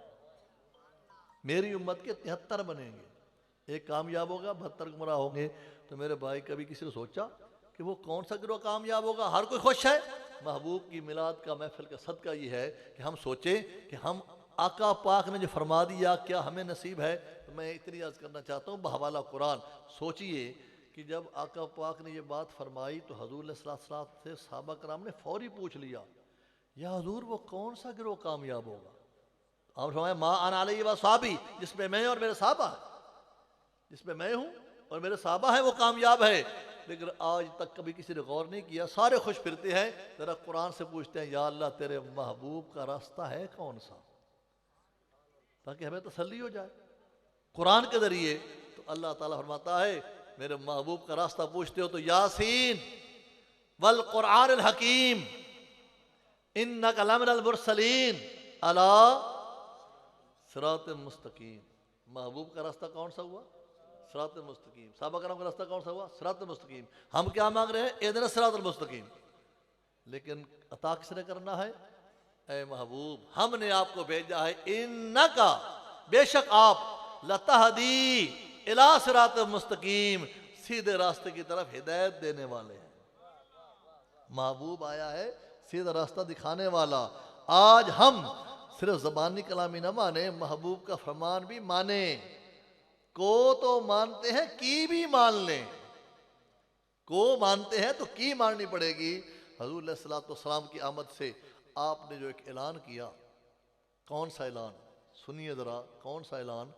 मेरी उम्मत के 73 बनेंगे, एक कामयाब होगा, 72 गुमराह होंगे। तो मेरे भाई, कभी किसी ने सोचा कि वो कौन सा गिरोह कामयाब होगा? हर कोई खुश है। महबूब की मिलाद का महफिल का सदका ये है कि हम सोचें कि हम आका पाक ने जो फरमा दिया क्या हमें नसीब है। तो मैं इतनी अर्ज करना चाहता हूँ बहवाला कुरान। सोचिए कि जब आका पाक ने ये बात फरमाई तो हुज़ूर सल्लल्लाहु अलैहि वसल्लम से सहाबा कराम ने फौरी पूछ लिया, या हुज़ूर वो कौन सा गिरोह कामयाब होगा? आप फरमाया मा अना अलैहि व अस्हाबी, जिसमें मैं और मेरे सहाबा है, जिसमें मैं हूँ और मेरे सहाबा है वो कामयाब है। लेकिन आज तक कभी किसी ने गौर नहीं किया, सारे खुश फिरते हैं। जरा कुरान से पूछते हैं, या अल्लाह तेरे महबूब का रास्ता है कौन सा, ताकि हमें तसल्ली हो जाए कुरान के जरिए। तो अल्लाह ताला फरमाता है, मेरे महबूब का रास्ता पूछते हो तो यासीन वल कुरान अल हकीम इन्नका लमिनल मुरसलीन अला सिरात मुस्तकीम। महबूब का रास्ता कौन सा हुआ? सिरात मुस्तकीम। सहाबा कराम का रास्ता कौन सा हुआ? सिरात मुस्तकीम। हम क्या मांग रहे हैं? इहदिना सिरातल मुस्तकीम। लेकिन अता किसने करना है? ऐ महबूब, हमने आपको भेजा है, इन्नका, बेशक आप, लतहदी इला सिरात मुस्तकीम, सीधे रास्ते की तरफ हिदायत देने वाले हैं। महबूब आया है सीधा रास्ता दिखाने वाला। आज हम सिर्फ ज़बानी कलामी न माने, महबूब का फरमान भी माने। को तो मानते हैं, की भी मान लें। को मानते हैं तो की माननी पड़ेगी। हुज़ूर अलैहिस्सलातु वस्सलाम की आमद से आपने जो एक ऐलान किया, कौन सा ऐलान? सुनिए ज़रा, कौन सा ऐलान?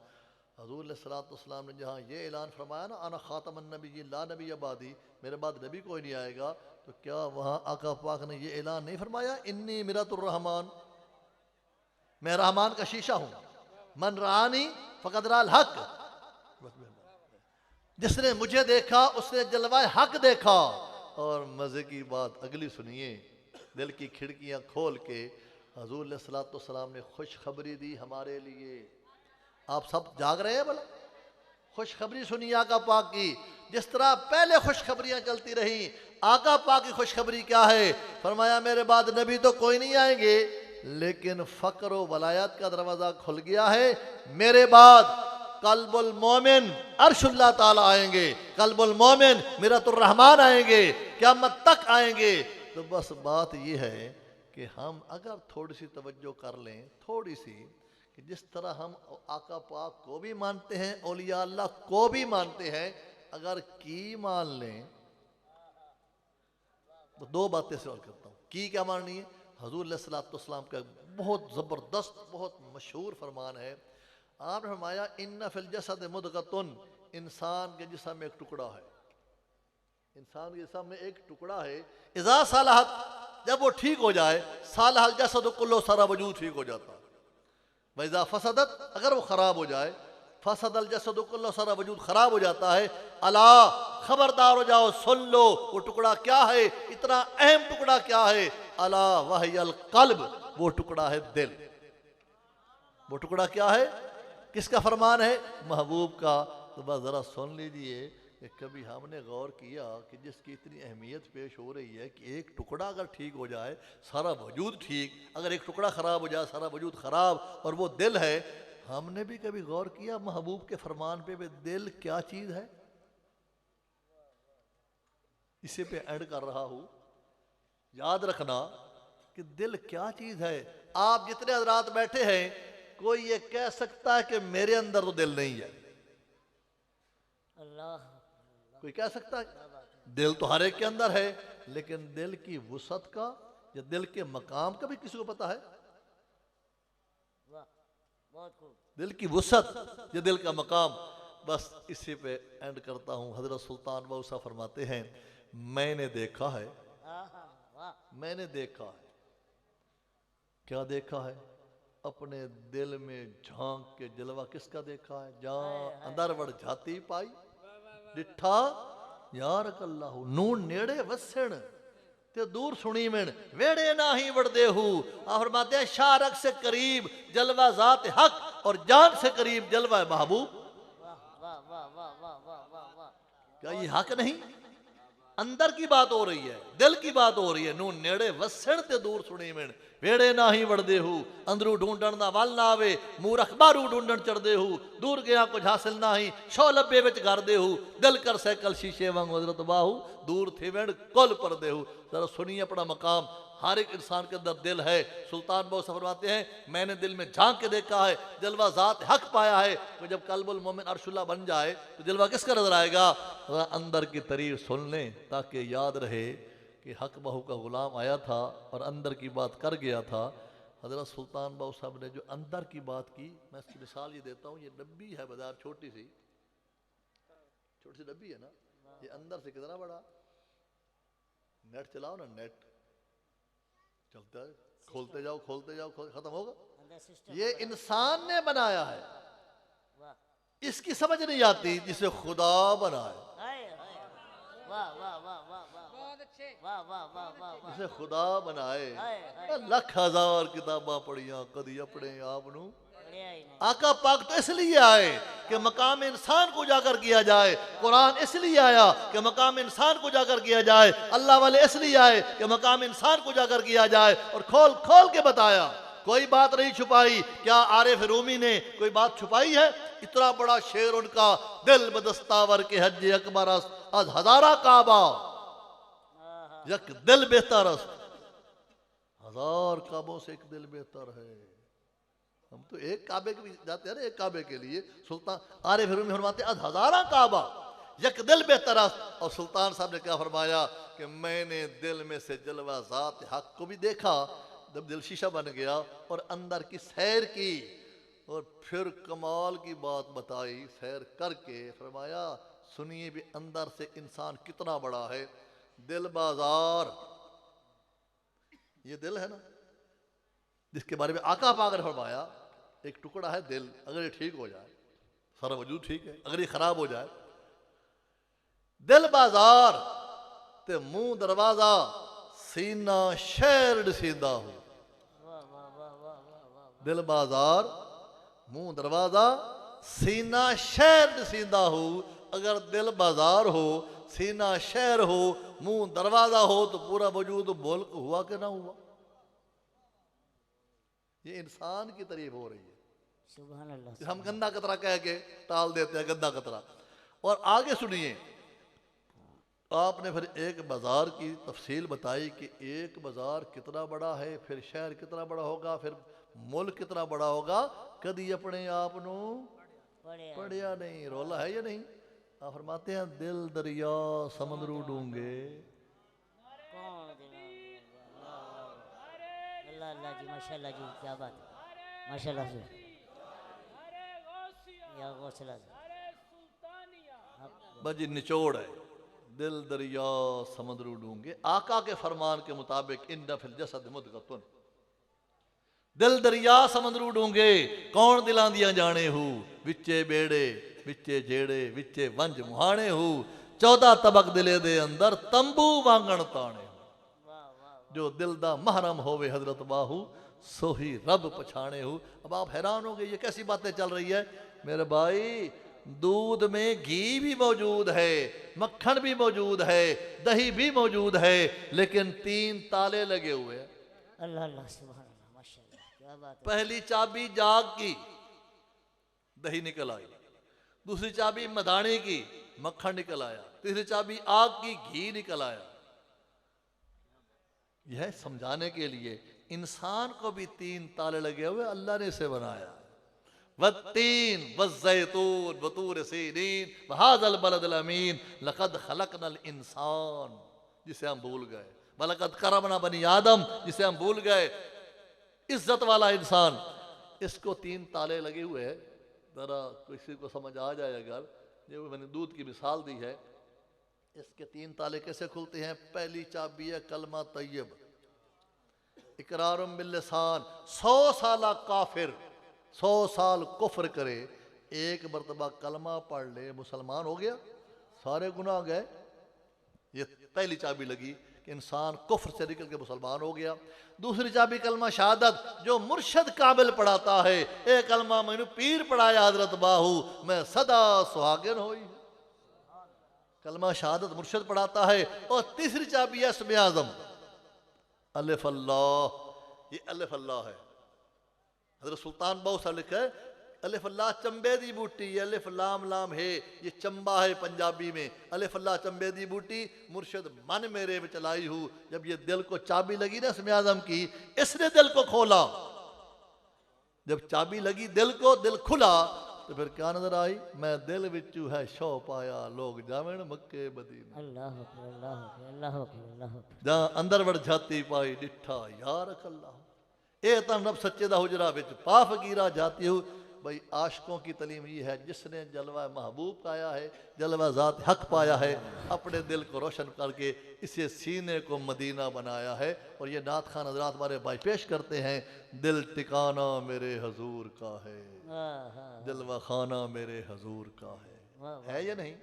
हुज़ूर अलैहिस्सलातु वस्सलाम ने जहाँ ये ऐलान फरमाया ना, अना खातमुन नबिय्यीन ला नबी अबादी, मेरे बाद नबी कोई नहीं आएगा, तो क्या वहाँ आका पाक ने ये ऐलान नहीं फरमाया, इन्नी मिरतुर रहमान, मैं रहमान का शीशा हूँ, मन रानी फ़क़द राल हक, जिसने मुझे देखा उसने जलवाए हक देखा। और मज़े की बात अगली सुनिए, दिल की खिड़कियाँ खोल के हुज़ूर अलैहिस्सलातु वस्सलाम ने खुशखबरी दी हमारे लिए। आप सब जाग रहे हैं? बोला खुशखबरी सुनिए आका पाक की। जिस तरह पहले खुशखबरियाँ चलती रही, आका पाक की खुशखबरी क्या है? फरमाया मेरे बाद नबी तो कोई नहीं आएंगे, लेकिन फ़क्र व वलायत का दरवाज़ा खुल गया है। मेरे बाद कल्बुल मोमिन अर्शुल्लाह ताला आएंगे, कल्बुल मोमिन मिरतुर रहमान आएंगे, क़यामत तक आएंगे। तो बस बात यह है कि हम अगर थोड़ी सी तवज्जो कर लें, थोड़ी सी, कि जिस तरह हम आका पाक को भी मानते हैं, औलिया अल्लाह को भी मानते हैं, अगर की मान लें तो दो बातें सवाल करता हूँ। की क्या माननी है? हुज़ूर अलैहिस्सलातु वस्सलाम का बहुत ज़बरदस्त, बहुत मशहूर फरमान है। आपने फरमाया इन्ना फिल जसद मुदगतुन, इंसान के जिस्म में एक टुकड़ा है, इंसान के जिस्म में एक टुकड़ा है। इज़ा सलहत, जब वो ठीक हो जाए, सालहल जसद कुल्लु, सारा वजूद ठीक हो जाता है। वइज़ा फसदत, अगर वो ख़राब हो जाए, फसदल जसद कुल्लु, सारा वजूद ख़राब हो जाता है। अला, खबरदार हो जाओ, सुन लो, वो टुकड़ा क्या है, इतना अहम टुकड़ा क्या है? अला वहियल क़ल्ब, वो टुकड़ा है दिल। वो टुकड़ा क्या है? किसका फरमान है? महबूब का। तो बस ज़रा सुन लीजिए कि कभी हमने गौर किया कि जिसकी इतनी अहमियत पेश हो रही है कि एक टुकड़ा अगर ठीक हो जाए सारा वजूद ठीक, अगर एक टुकड़ा ख़राब हो जाए सारा वजूद ख़राब, और वो दिल है। हमने भी कभी गौर किया महबूब के फरमान पे भी दिल क्या चीज है? इसे पे ऐड कर रहा हूं, याद रखना कि दिल क्या चीज है। आप जितने हजरात बैठे हैं, कोई ये कह सकता है कि मेरे अंदर तो दिल नहीं है? अल्लाह कोई कह सकता है? दिल तो हर एक के अंदर है, लेकिन दिल की वुसअत का या दिल के मकाम का भी किसी को पता है? वाह, बहुत खूब। दिल की वुसअत या दिल का मकाम, बस इसी पे एंड करता हूं। हजरत सुल्तान बादशाह फरमाते हैं, मैंने देखा है, आहा, वाह, मैंने देखा है। क्या देखा है? अपने दिल में झांक के जलवा किसका देखा है? जहां अंदर वड़ जाती पाई डिठा यार कल्लाहू नून नेड़े वसण ते दूर सुनी मिण वेड़े ना ही वड़दे हूँ। आप फरमाते हैं शारक से करीब जलवा जात हक और जान से करीब जलवा महबूब। वाह, वाह, वाह, वाह, वाह, वाह, वाह, वाह। क्या ये हक नहीं? अंदर की बात हो रही है, दिल की बात हो रही है। नू नेड़े वसण ते दूर सुनी मिण वेड़े ना ही वड़दे हूँ। अंदरू ढूंढण दा वल ना आवे, मूरख बारू ढूंढण चढ़दे हूँ। दूर गया कुछ हासिल ना ही, शो लब्बे विच करदे हूँ। दिल कर सैकल शीशे वांग हजरत बाहू दूर थे वेण कुल परदे हूँ। जरा सुनिए अपना मकाम। हर एक इंसान के अंदर दिल है। सुल्तान बहुत फरमाते हैं, मैंने दिल में झांक के देखा है, जलवा जात हक पाया है। तो जब कल्बुल मोमिन अर्शुल्लाह बन जाए तो जलवा किसका नजर आएगा? अंदर की तारीफ सुन लें ताकि याद रहे कि हक बहू का गुलाम आया था और अंदर की बात कर गया था। हजरत सुल्तान बाहू साहब ने जो अंदर की बात की, मैं इसकी मिसाल ये देता हूँ। ये डब्बी है बाजार, छोटी सी डब्बी है ना, ये अंदर से कितना बड़ा। नेट चलाओ ना, नेट चलता है, खोलते जाओ खत्म होगा। अंदर सिस्टम ये इंसान ने बनाया है, वाह, इसकी समझ नहीं आती जिसे खुदा बनाए। हाय, हाय, वाह, वाह, वाह, वाह, वाह, बहुत अच्छे, वाह, वाह, वाह, वाह, वाह, जिसे खुदा बनाए। हाय, हाय, लख हजार किताबां पढ़िया, कदी अपने आप नू बढ़िया ही नहीं। आका पाक तो इसलिए आए कि मकाम इंसान को उजागर किया जाए। कुरान इसलिए आया कि मकाम इंसान को उजागर किया जाए। अल्लाह वाले इसलिए आए कि मकाम इंसान को उजागर किया जाए। और खोल खोल के बताया, कोई बात नहीं छुपाई। क्या आरिफ रूमी ने कोई बात छुपाई है? इतना बड़ा शेर उनका, दिल बदस्तावर के हज अकबर आज हजारा काबा यक दिल बेहतर, हजार काबों से एक दिल बेहतर है। हम तो एक काबे के भी जाते हैं ना, एक काबे के लिए। सुल्तान आरिफ रूमी फरमाते हैं हजारा काबा यक दिल बेहतर। और सुल्तान साहब ने क्या फरमाया कि मैंने दिल में से जलवा जात हक को भी देखा जब दिल शीशा बन गया और अंदर की सैर की और फिर कमाल की बात बताई। सैर करके फरमाया सुनिए भी अंदर से इंसान कितना बड़ा है। दिल बाजार, ये दिल है ना जिसके बारे में आका पाक ने फरमाया एक टुकड़ा है दिल, अगर ये ठीक हो जाए सारा वजूद ठीक है, अगर ये खराब हो जाए। दिल बाजार ते मुंह दरवाजा सीना शहर सीधा हो। वाह, वाह, वाह, वाह, वाह, वाह, दिल बाजार मुंह दरवाजा सीना शहर सीधा हो। अगर दिल बाजार हो, सीना शहर हो, मुंह दरवाजा हो तो पूरा वजूद मुल्क हुआ कि ना हुआ। ये इंसान की तारीफ हो रही है। सुभान अल्लाह। हम गंदा कतरा कह के टाल देते हैं, गंदा कतरा। और आगे सुनिए, आपने फिर एक बाजार की तफसील बताई कि एक बाजार कितना बड़ा है, फिर शहर कितना बड़ा होगा, फिर मुल्क कितना बड़ा होगा। कदी अपने आप नू बढ़िया, पढ़िया नहीं, रोला है या नहीं? आप फरमाते हैं दिल दरिया समंदरू डूंगे। कौन दिला? वाह, वाह, वाह। अल्लाह अल्लाह जी, माशाल्लाह जी, क्या बात है, माशाल्लाह जी, या गौसला जी। बस जी निचोड़ है, दिल दरिया समंदरू डूंगे। आका के फरमान के मुताबिक इन्ना फिल जसद मुदगतुन, दिल दरिया समंदरू डूंगे कौन दिलां दियां जाने हूँ। विच्चे बेड़े विच्चे जेड़े विच्चे वंज मुहाने हूँ। 14 तबक दिले दे अंदर तंबू वांगण ताने हूँ। वाह, वाह, जो दिल दा महरम होवे हजरत बाहू सोही रब पछाने हूँ। अब आप हैरान हो गए ये कैसी बातें चल रही है मेरे भाई। दूध में घी भी मौजूद है, मक्खन भी मौजूद है, दही भी मौजूद है, लेकिन 3 ताले लगे हुए हैं। अल्लाह अल्लाह, सुभान अल्लाह, माशाल्लाह, क्या बात है। पहली चाबी जाग की, दही निकल आई। दूसरी चाबी मदानी की, मक्खन निकल आया। तीसरी चाबी आग की, घी निकल आया। यह समझाने के लिए इंसान को भी 3 ताले लगे हुए अल्लाह ने इसे बनाया। वत्तीन वज़्ज़ैतून वतूर सीनीन वहाज़ल बलदिल अमीन लक़द खलक़नल इंसान, जिसे हम भूल गए। वलक़द करमना बनी आदम, जिसे हम भूल गए। इज्जत वाला इंसान, इसको 3 ताले लगे हुए हैं। जरा किसी को समझ आ जाए अगर, जो मैंने दूध की मिसाल दी है, इसके 3 ताले कैसे खुलते हैं। पहली चाबी है कलमा तैयब, इकरारुम बिल्लिसान। 100 साल काफिर 100 साल कुफ्र करे, एक मरतबा कलमा पढ़ ले, मुसलमान हो गया, सारे गुनाह गए। ये पहली चाबी लगी कि इंसान कुफ्र से निकल के मुसलमान हो गया। दूसरी चाबी कलमा शहादत, जो मुर्शद काबिल पढ़ाता है। ए कलमा मैंने पीर पढ़ाया हजरत बाहू, मैं सदा सुहागिन होई। कलमा शहादत मुर्शद पढ़ाता है। और तीसरी चाबी है इस्म आज़म, अलिफ अल्लाह। ये अलिफ अल्लाह है। हजरत सुल्तान बाहू साहब लिखा है अलिफ अल्लाह चंबे दी बूटी, ये अलिफ लाम लाम है, ये चंबा है पंजाबी में। अलिफ अल्लाह चंबे दी बूटी, मुर्शिद मन मेरे में चलाई हूँ। जब ये दिल को चाबी लगी ना इस्म आज़म की, इसने दिल को खोला। जब चाबी लगी दिल को, दिल खुला, तो फिर क्या नजर आई। मैं दिल विचू है शौ पाया, लोग जावेण मक्के मदीने। अल्लाह अकबर, अल्लाह अकबर, अल्लाह अकबर, अल्लाह अकबर। जहां अंदर वड़ जाती पाई डिठा यार अल्लाह। ए तन रब सच्चे दा हुजरा विच पा फकीरा जाती हूँ। भाई आशिकों की तलीम ये है, जिसने जलवा महबूब पाया है, जलवा ज़ात हक पाया है, अपने दिल को रोशन करके इसे सीने को मदीना बनाया है। और ये नात खान हजरात हमारे भाई पेश करते हैं, दिल टिकाना मेरे हजूर का है, दिलवा खाना मेरे हजूर का है या नहीं।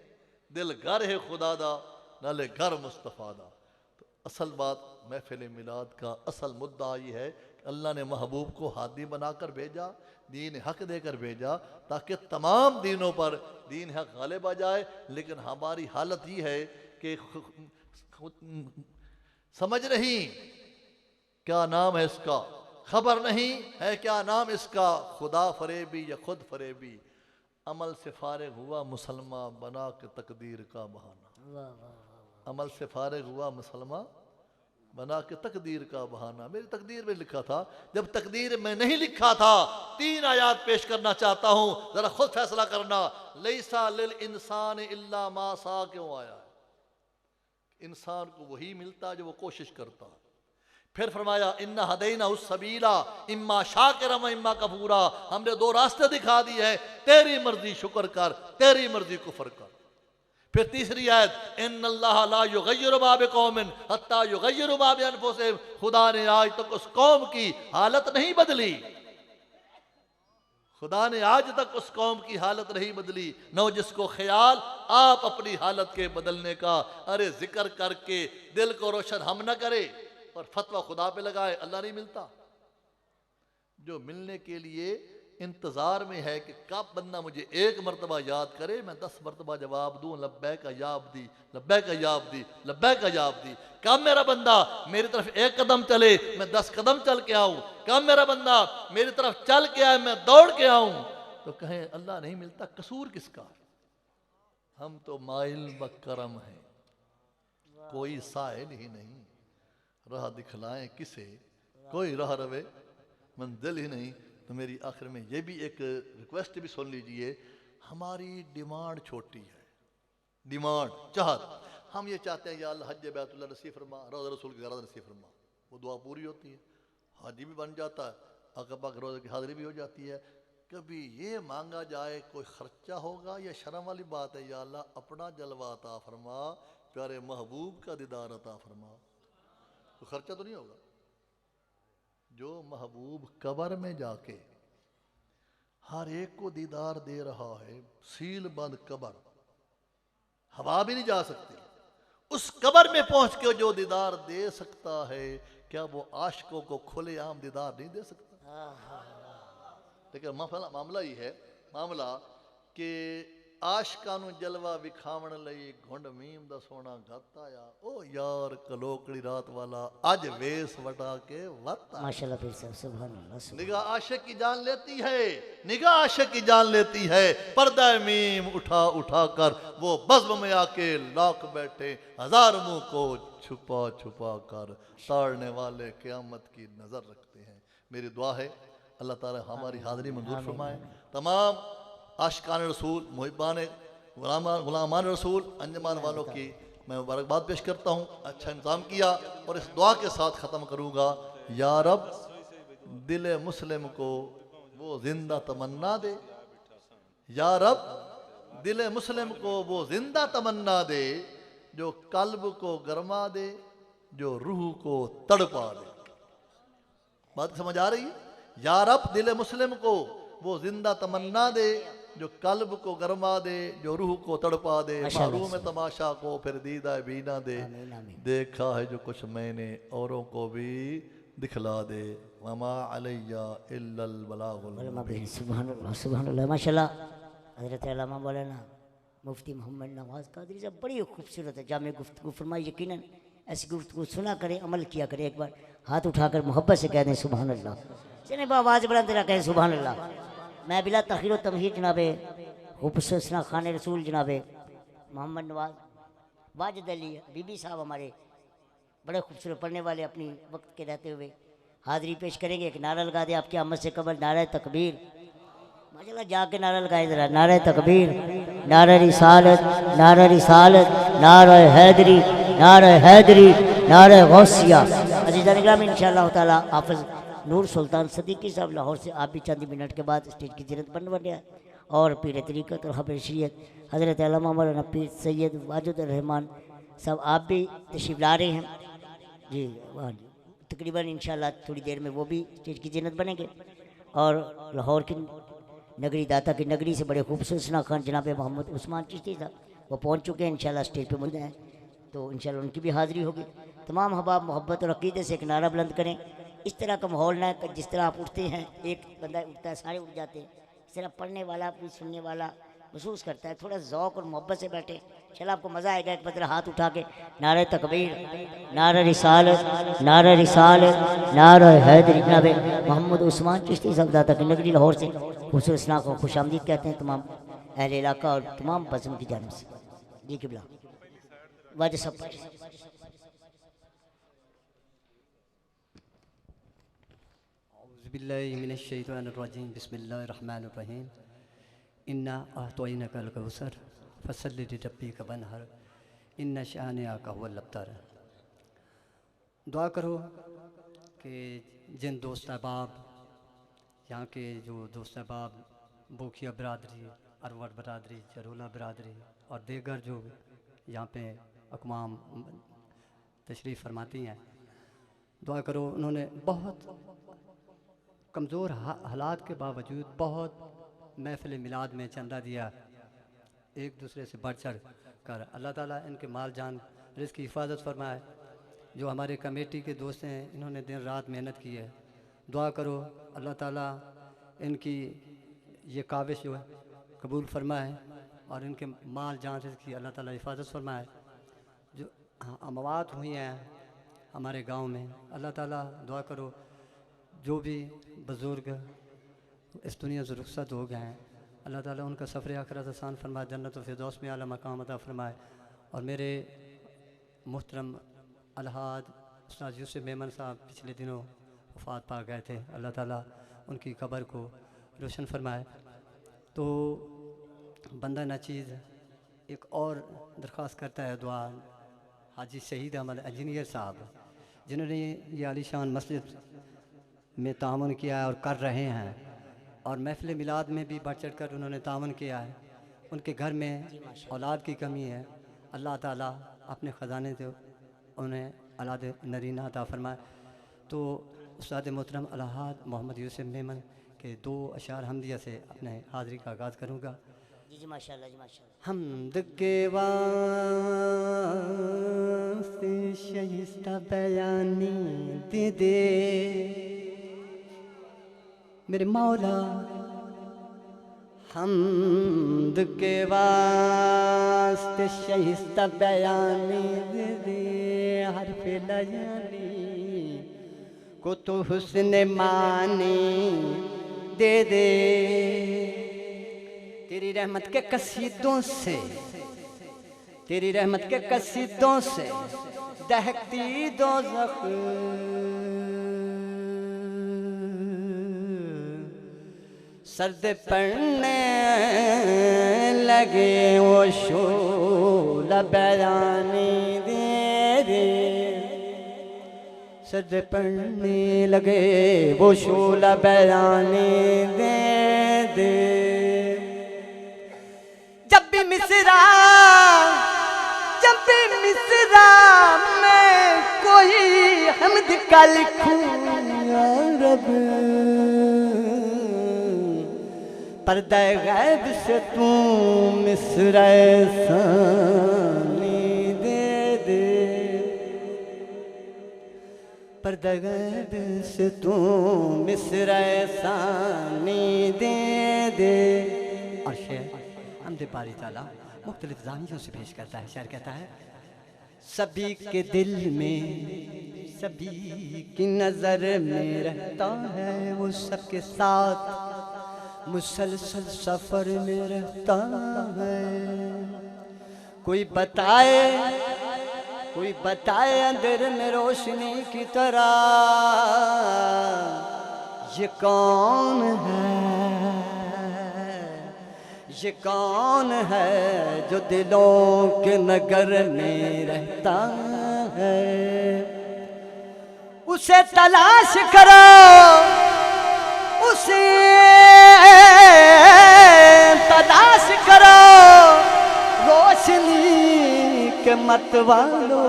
दिल घर है खुदा दा, नाले घर मुस्तफ़ा दा। तो असल बात महफिल मिलाद का असल मुद्दा ये है कि अल्लाह ने महबूब को हादी बनाकर भेजा, दीन हक देकर भेजा, ताकि तमाम दीनों पर दीन हक गालिब आ जाए। लेकिन हमारी हालत ये है कि समझ नहीं क्या नाम है इसका, खबर नहीं है क्या नाम इसका। खुदा फरेबी या खुद फरेबी, अमल से फारिग हुआ मुसलमान बना के तकदीर का बहाना। अमल से फारिग हुआ मुसलमान बना के तकदीर का बहाना। मेरी तकदीर में लिखा था, जब तकदीर में नहीं लिखा था। 3 आयात पेश करना चाहता हूं, जरा खुद फैसला करना। लैसा लिल इंसान इल्ला मा सा क्यों आया है। इंसान को वही मिलता जो वो कोशिश करता। फिर फरमाया इन्ना हदैना उस सबीला इम्मा शाकिरा व इम्मा कफूरा, हमने 2 रास्ते दिखा दिए हैं, तेरी मर्जी शुक्र कर, तेरी मर्जी कुफर कर। फिर तीसरी आयत इन्नल्लाह ला युगय्यिरु मा बिकौमिन हत्ता युगय्यिरु मा बिअनफुसिहिम, खुदा ने आज तक उस कौम की हालत नहीं बदली, खुदा ने आज तक उस कौम की हालत नहीं बदली, न जिसको ख्याल आप अपनी हालत के बदलने का। अरे जिक्र करके दिल को रोशन हम न करे और फतवा खुदा पे लगाए, अल्लाह नहीं मिलता। जो मिलने के लिए इंतजार में है कि कब बंदा मुझे 1 मरतबा याद करे, मैं 10 मरतबा जवाब दूं, लब्बैक या अब्दी, लब्बैक या अब्दी, लब्बैक या अब्दी। कब मेरा बंदा मेरी तरफ 1 कदम चले, मैं 10 कदम चल के आऊं। कब मेरा बंदा मेरी तरफ चल के आए, मैं दौड़ के आऊं। तो कहें अल्लाह नहीं मिलता, कसूर किसका। हम तो माइल ब करम हैं, कोई साइल ही नहीं, राह दिखलाएं किसे, कोई राह रवे मंजिल ही नहीं। तो मेरी आखिर में ये भी एक रिक्वेस्ट भी सुन लीजिए। हमारी डिमांड छोटी है, डिमांड चाहत हम ये चाहते हैं या अल्लाह हज बैतुल्लाह नसीब फरमा, रोज़ा रसूल की ज़ियारत नसीब फरमा, वो दुआ पूरी होती है, हाजी भी बन जाता है, आका पाक रोज़े की हाज़िरी भी हो जाती है। कभी ये मांगा जाए कोई खर्चा होगा, या शर्म वाली बात है, या अल्लाह अपना जलवा अता फरमा, प्यारे महबूब का दीदार अता फरमा, तो खर्चा तो नहीं होगा। जो महबूब कब्र में जाके हर एक को दीदार दे रहा है, सील बंद कब्र, हवा भी नहीं जा सकती, उस कब्र में पहुंच के जो दीदार दे सकता है, क्या वो आशिकों को खुले आम दीदार नहीं दे सकता। लेकिन मामला ये है, मामला कि आशकां नूं जलवा विखावण लई घुंड मीम दा सोना गत आया। ओ यार कलोकड़ी रात वाला अज वेस वटा के वत आया। माशाल्लाह फिर से सुभान अल्लाह सुभान निगाह आशिक की जान लेती है, निगाह आशिक की जान लेती है। पर्दा मीम उठा उठा कर वो बज़्म में आके लाख बैठे, हजार मुंह को छुपा छुपा कर ताड़ने वाले क़यामत की नजर रखते हैं। मेरी दुआ है अल्लाह ताला हमारी हाज़िरी मंजूर फरमाए। तमाम आशिकान रसूल, मुहिबान गुलामान रसूल, अंजमान वालों की मैं मुबारकबाद पेश करता हूँ। अच्छा इंतज़ाम किया और इस दुआ के साथ ख़त्म करूँगा। या रब दिल मुस्लिम को वो जिंदा तमन्ना दे, या रब दिल मुस्लिम को वो जिंदा तमन्ना दे, जो कल्ब को गरमा दे, जो रूह को तड़पा दे। बात समझ आ रही है? या रब दिल मुस्लिम को वो जिंदा तमन्ना दे, जो कल्ब को गरमा दे, जो रूह को तड़पा दे। महरूम तमाशा को फिर दीदा बीना दे, देखा है जो कुछ मैंने औरों को भी दिखला दे। वमा अलैया इल्लल बलागुल मुबीन। सुभान अल्लाह सुभान अल्लाह। माशाल्लाह हज़रत अल्लामा मौलाना मुफ्ती मोहम्मद नवाज कादरी साहब बड़ी खूबसूरत है जामे गुफ्तगू फरमाई। यकीनन ऐसी गुफ्तगू सुना करें, अमल किया करें। एक बार हाथ उठाकर मोहब्बत से कह दें सुभान अल्लाह। चले आवाज़ बुलंद रहा कहें सुभान अल्लाह। मैं बिला तखीर तमहीद जनाबे हुस्न खान रसूल जनाबे मोहम्मद नवाज वाजिद अली बीबी साहब हमारे बड़े खूबसूरत पढ़ने वाले, अपनी वक्त के रहते हुए हाज़िरी पेश करेंगे। एक नारा लगा दे आपकी आमद से कबल, नारा तकबीर। माशाल्लाह जाके नारा लगाए जरा, नारा तकबीर, नारा रिसालत, नारा रिसालत, नारा हैदरी, नारा हैदरी, नारा गौसिया। अजीज़ान इकराम इंशाअल्लाह ताला हाफ़िज़ नूर सुल्तान सदीकी साहब लाहौर से आप भी चंद मिनट के बाद स्टेज की जिरत बन गया। और पीर तरीक़त और हब्र शरीयत हज़रत अल्लामा मौलाना पीर सैयद वाजिद रहमान साहब आप भी तशरीफ़ ला रहे हैं जी। वाह जी, तकरीबन इंशाअल्लाह थोड़ी देर में वो भी स्टेज की जिन्नत बनेंगे। और लाहौर की नगरी, दाता की नगरी से बड़े खूबसूरत सना खान जनाब मोहम्मद उस्मान चिश्ती साहब वो पहुँच चुके हैं, इंशाअल्लाह स्टेज पे मौजूद हैं, तो इंशाअल्लाह उनकी भी हाज़िरी होगी। तमाम हबाब मोहब्बत और अक़ीदे से एक नारा बुलंद करें। इस तरह का माहौल ना है जिस तरह आप उठते हैं, एक बंदा उठता है सारे उठ जाते हैं, इस तरह पढ़ने वाला भी सुनने वाला महसूस करता है। थोड़ा ज़ौक़ और मोहब्बत से बैठे, चला आपको मज़ा आएगा। एक बदला हाथ उठा के नारे तकबीर, नारा रिसालत, नारा रिसालत, नारा हैदरी। जनाब मोहम्मद उस्मान चिश्ती साहब दाता की नगरी लाहौर से खूबसूरत सना को खुश आमदीद कहते हैं तमाम अहले इलाका और तमाम बज़म की जानिब से। जी किबला वाज सब बिस्मिल्लाहिर्रहमानिर्रहीम बिस्मिल्लाहिर्रहमानिर्रहीम इन्ना अअतैनाकल कौसर फसल्लि लिरब्बिका वन्हर इन्ना शानिअका हुवल अब्तर। दुआ करो कि जिन दोस्त अहबाब यहाँ के जो दोस्त अहबाब बोखिया बरादरी, अरवट बरादरी, चरोला बरादरी और दीगर जो यहाँ पे अक़वाम तशरीफ़ फरमाती हैं, दुआ करो उन्होंने बहुत कमज़ोर हालात के बावजूद बहुत महफ़िल मिलाद में चंदा दिया, एक दूसरे से बढ़ चढ़ कर। अल्लाह ताला इनके माल जान रिज़्क़ की हिफाजत फरमाए। जो हमारे कमेटी के दोस्त हैं, इन्होंने दिन रात मेहनत की है। दुआ करो अल्लाह ताला इनकी ये काविश जो है कबूल फरमाए और इनके माल जान रिज़्क़ की अल्लाह ताला हिफाजत फरमाए। जो अमवात हुई हैं हमारे गांव में, अल्लाह ताला दुआ करो जो भी बुज़ुर्ग इस दुनिया से रुखसत हो गए हैं, अल्लाह ताला उनका सफ़र आखिरत आसान फरमाए, जन्नत व फिरदौस में आला मकाम अता फरमाए। और मेरे मुहतरम अलहाज उस्ताद यूसुफ मेमन साहब पिछले दिनों वफ़ात पा गए थे, अल्लाह ताला उनकी कब्र को रोशन फरमाए। तो बंदा नाचीज़ एक और दरख्वास्त करता है दुआ हाजी शहीद अहमद इंजीनियर साहब, जिन्होंने ये आलीशान मस्जिद में तामुन किया है और कर रहे हैं, और महफ़िल मिलाद में भी बढ़ चढ़ कर उन्होंने तामुन किया है। उनके घर में औलाद की कमी है, अल्लाह ताला अपने ख़जाने से उन्हें औलाद नरीना अता फरमाए। तो उस्ताद मोहतरम अलहाज मोहम्मद यूसुफ मेमन के दो अशार हमदिया से अपने हाज़िरी का आगाज़ करूँगा। जी माशाल्लाह जी माशाल्लाह। हमद के वास्ते शइस्ता बयानी दे दे मेरे मौला, हमद के वास्ते शहिस्ता बयानी दे दे, हरफ लयानी को तो हुस्न मानी दे दे। तेरी रहमत के कसीदों से, तेरी रहमत के कसीदों से दहकती दोज़ख, सर्द पड़ने लगे वो शोला बयानी दे दे, सर्द पड़ने लगे वो शोला बयानी दे दे। जब भी मिसरा, जब भी मिसरा मैं कोई हमद का लिखूं या रब, पर्दा गैब से तू मिसरा सानी दे दे, पर्दा गैब से तू मिसरा सानी दे दे। और शेर हमदे बारी ताला मुख्तलिफ ज़ानियों से पेश करता है। शेर कहता है, सभी के दिल में, सभी की नज़र में रहता है वो, सबके साथ मुसलसल सफ़र में रहता है। कोई बताए, कोई बताए अंधेरे में रोशनी की तरह, ये कौन है, ये कौन है जो दिलों के नगर में रहता है। उसे तलाश करो, उसे तलाश करो, रोशनी के मत वालो।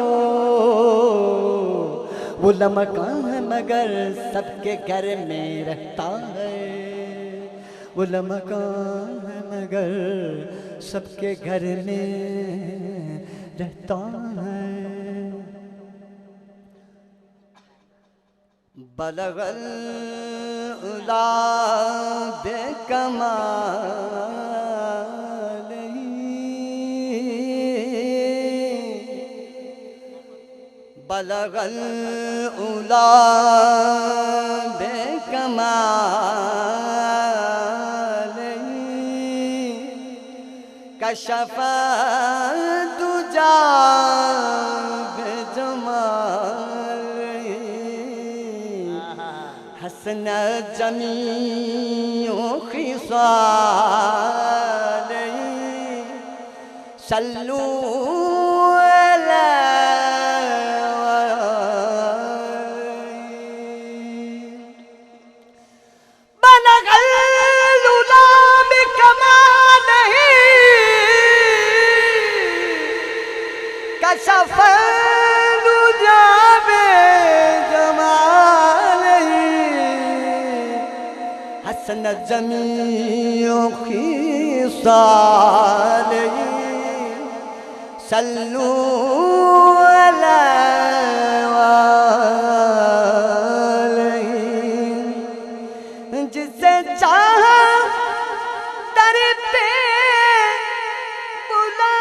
वो लमका है मगर सबके घर में रहता है, वो लमका है मगर सबके घर में रहता है। बलगल उला बेकमाल, बलगल उला बेकमाल, कशफ दुजा बेजमाल, हसन जमीओ खिसाल, सल्लू सफल जावे जमाल, हसन जमीओ खिसाल, सल्लू अलैहि। जिसे चाहा दर पे बुला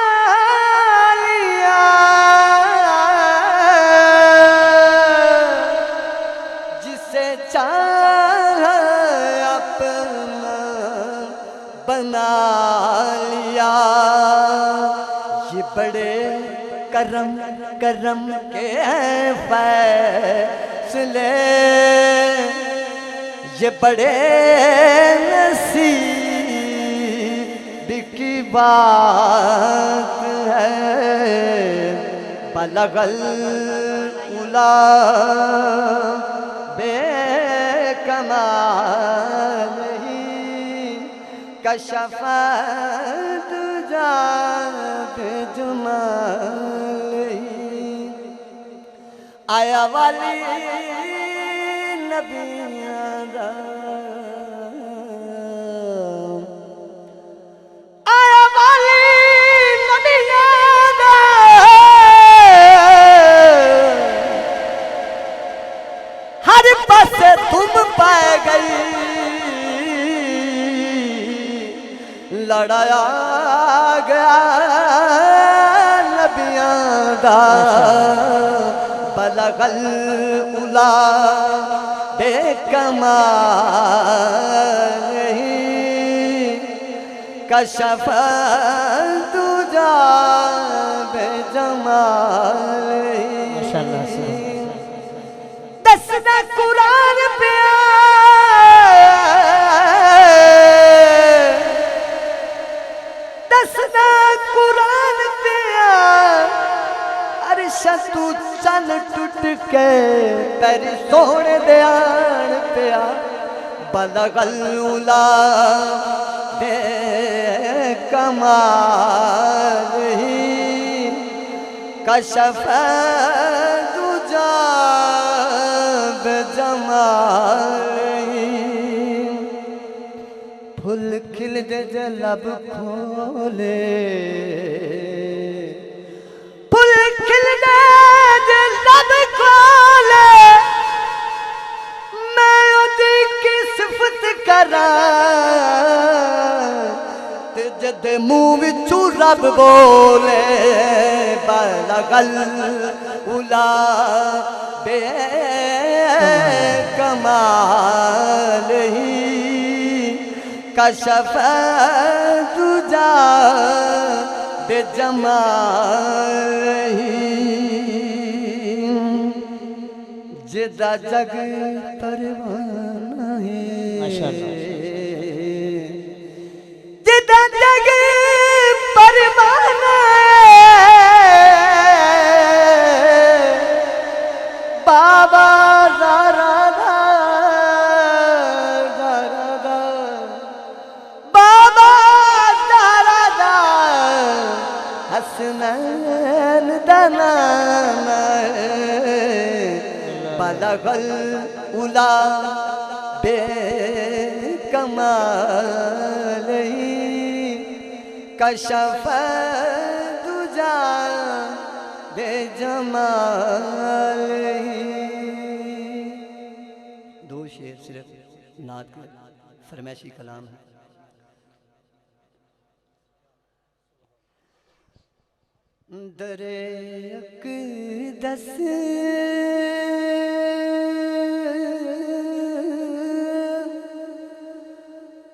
लिया, जिसे चाहा अपना बना लिया। ये बड़े करम करम के फैसले, ये बड़े नसीब की बात है। बलगल उला बेकमाल, कशफ दुजा बेजमाल। आया वाली नबियादा, आया वाली नबियादा, हर पास तुम पाए गई। लड़ाया गया नबियां दा बलगल उला बेकमाल कशफ तुझा बेजमाल माशाल्लाह से दसदा कुरान पे दसदा कुरान पे अरशा तू चल टूट के पैर सोने दयान पिया बलगल उला दे कमाल ही कशफ तुझा बेजमाल ही फूल खिल जे लब खोले फूल खिल जे लब खोले मैं उदी की सिफत करा ते जद मुंह विचू रब बोले बलगल उला बे कमाल ही कशफ तुझा दे जमाल ही जिदा जग परवाना है जिदा जग परवाना बाबा ज़रा हसनैन दनाना बलगल उला बे कमाल कशफ तुझा बे जमाल दो शेर सिर्फ नात का फरमाइशी कलाम है दरे अक़दस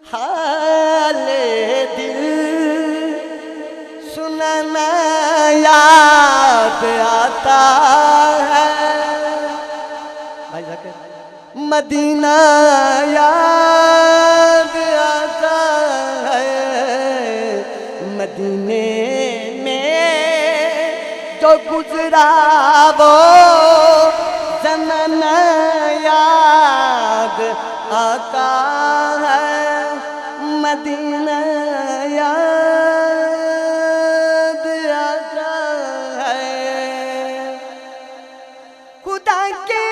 हाले दिल सुनना याद आता है भाई जाके मदीना याद आता है मदीने जो गुजरा वो ज़माना याद आता है मदीना याद आता है खुदा के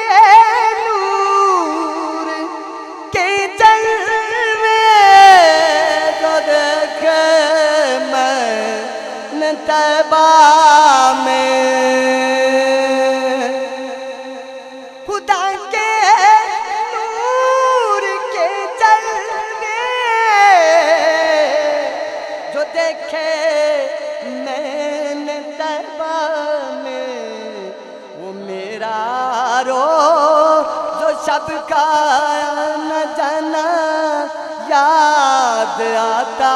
नूर के जलवे तो देखे मैं तैबा में खुदा के नूर के जलवे जो देखे मैंने तैबा में वो मेरा रो जो सबका न जाना याद आता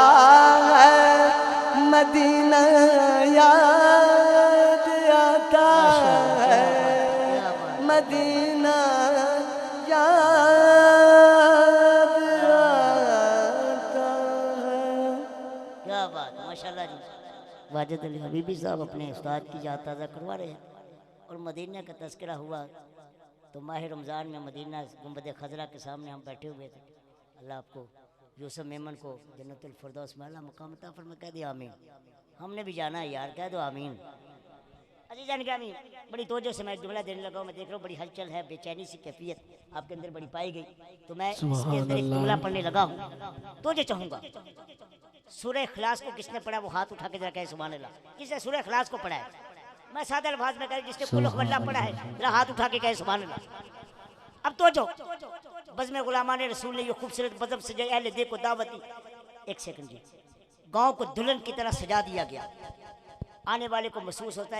है मदीना याद आता है मदीना याद आता है क्या बात माशाल्लाह जी वाजिद अली हबीबी साहब अपने उस्ताद की याद ताज़ा करवा रहे हैं और मदीना का तज़किरा हुआ तो माह रमज़ान में मदीना गुंबद खजरा के सामने हम बैठे हुए थे अल्लाह आपको यूसुफ मेमन को जन्नतुल फिरदौस में अल्लाह मुकाम अता फरमाए कह दिया आमीन हमने भी जाना है यार कह दो आमीन अजी जान के आमीन बड़ी तवज्जो से मैं जुमला देने लगा मैं देख रहा हूँ बड़ी हलचल है बेचैनी सी कैफियत आपके अंदर बड़ी पाई गई तो मैं इसके अंदर एक जुमला पढ़ने लगा हूँ तो जो चाहूँगा सूरह इखलास को किसने पढ़ा वो हाथ उठा के जरा कहे सुभान अल्लाह किसने सूरह इखलास को पढ़ा है मैं सादे अल्फाज में कह जिसने कुल हुवल्लाह पढ़ा है जरा हाथ उठा के कहे सुभान अल्लाह अब तो जो बज़्म गुलामान रसूल ने ये खूबसूरत बज़म से जो अहले दे को दावत दी एक सेकंड जी गांव को दुल्हन की तरह सजा दिया गया। आने वाले को महसूस होता है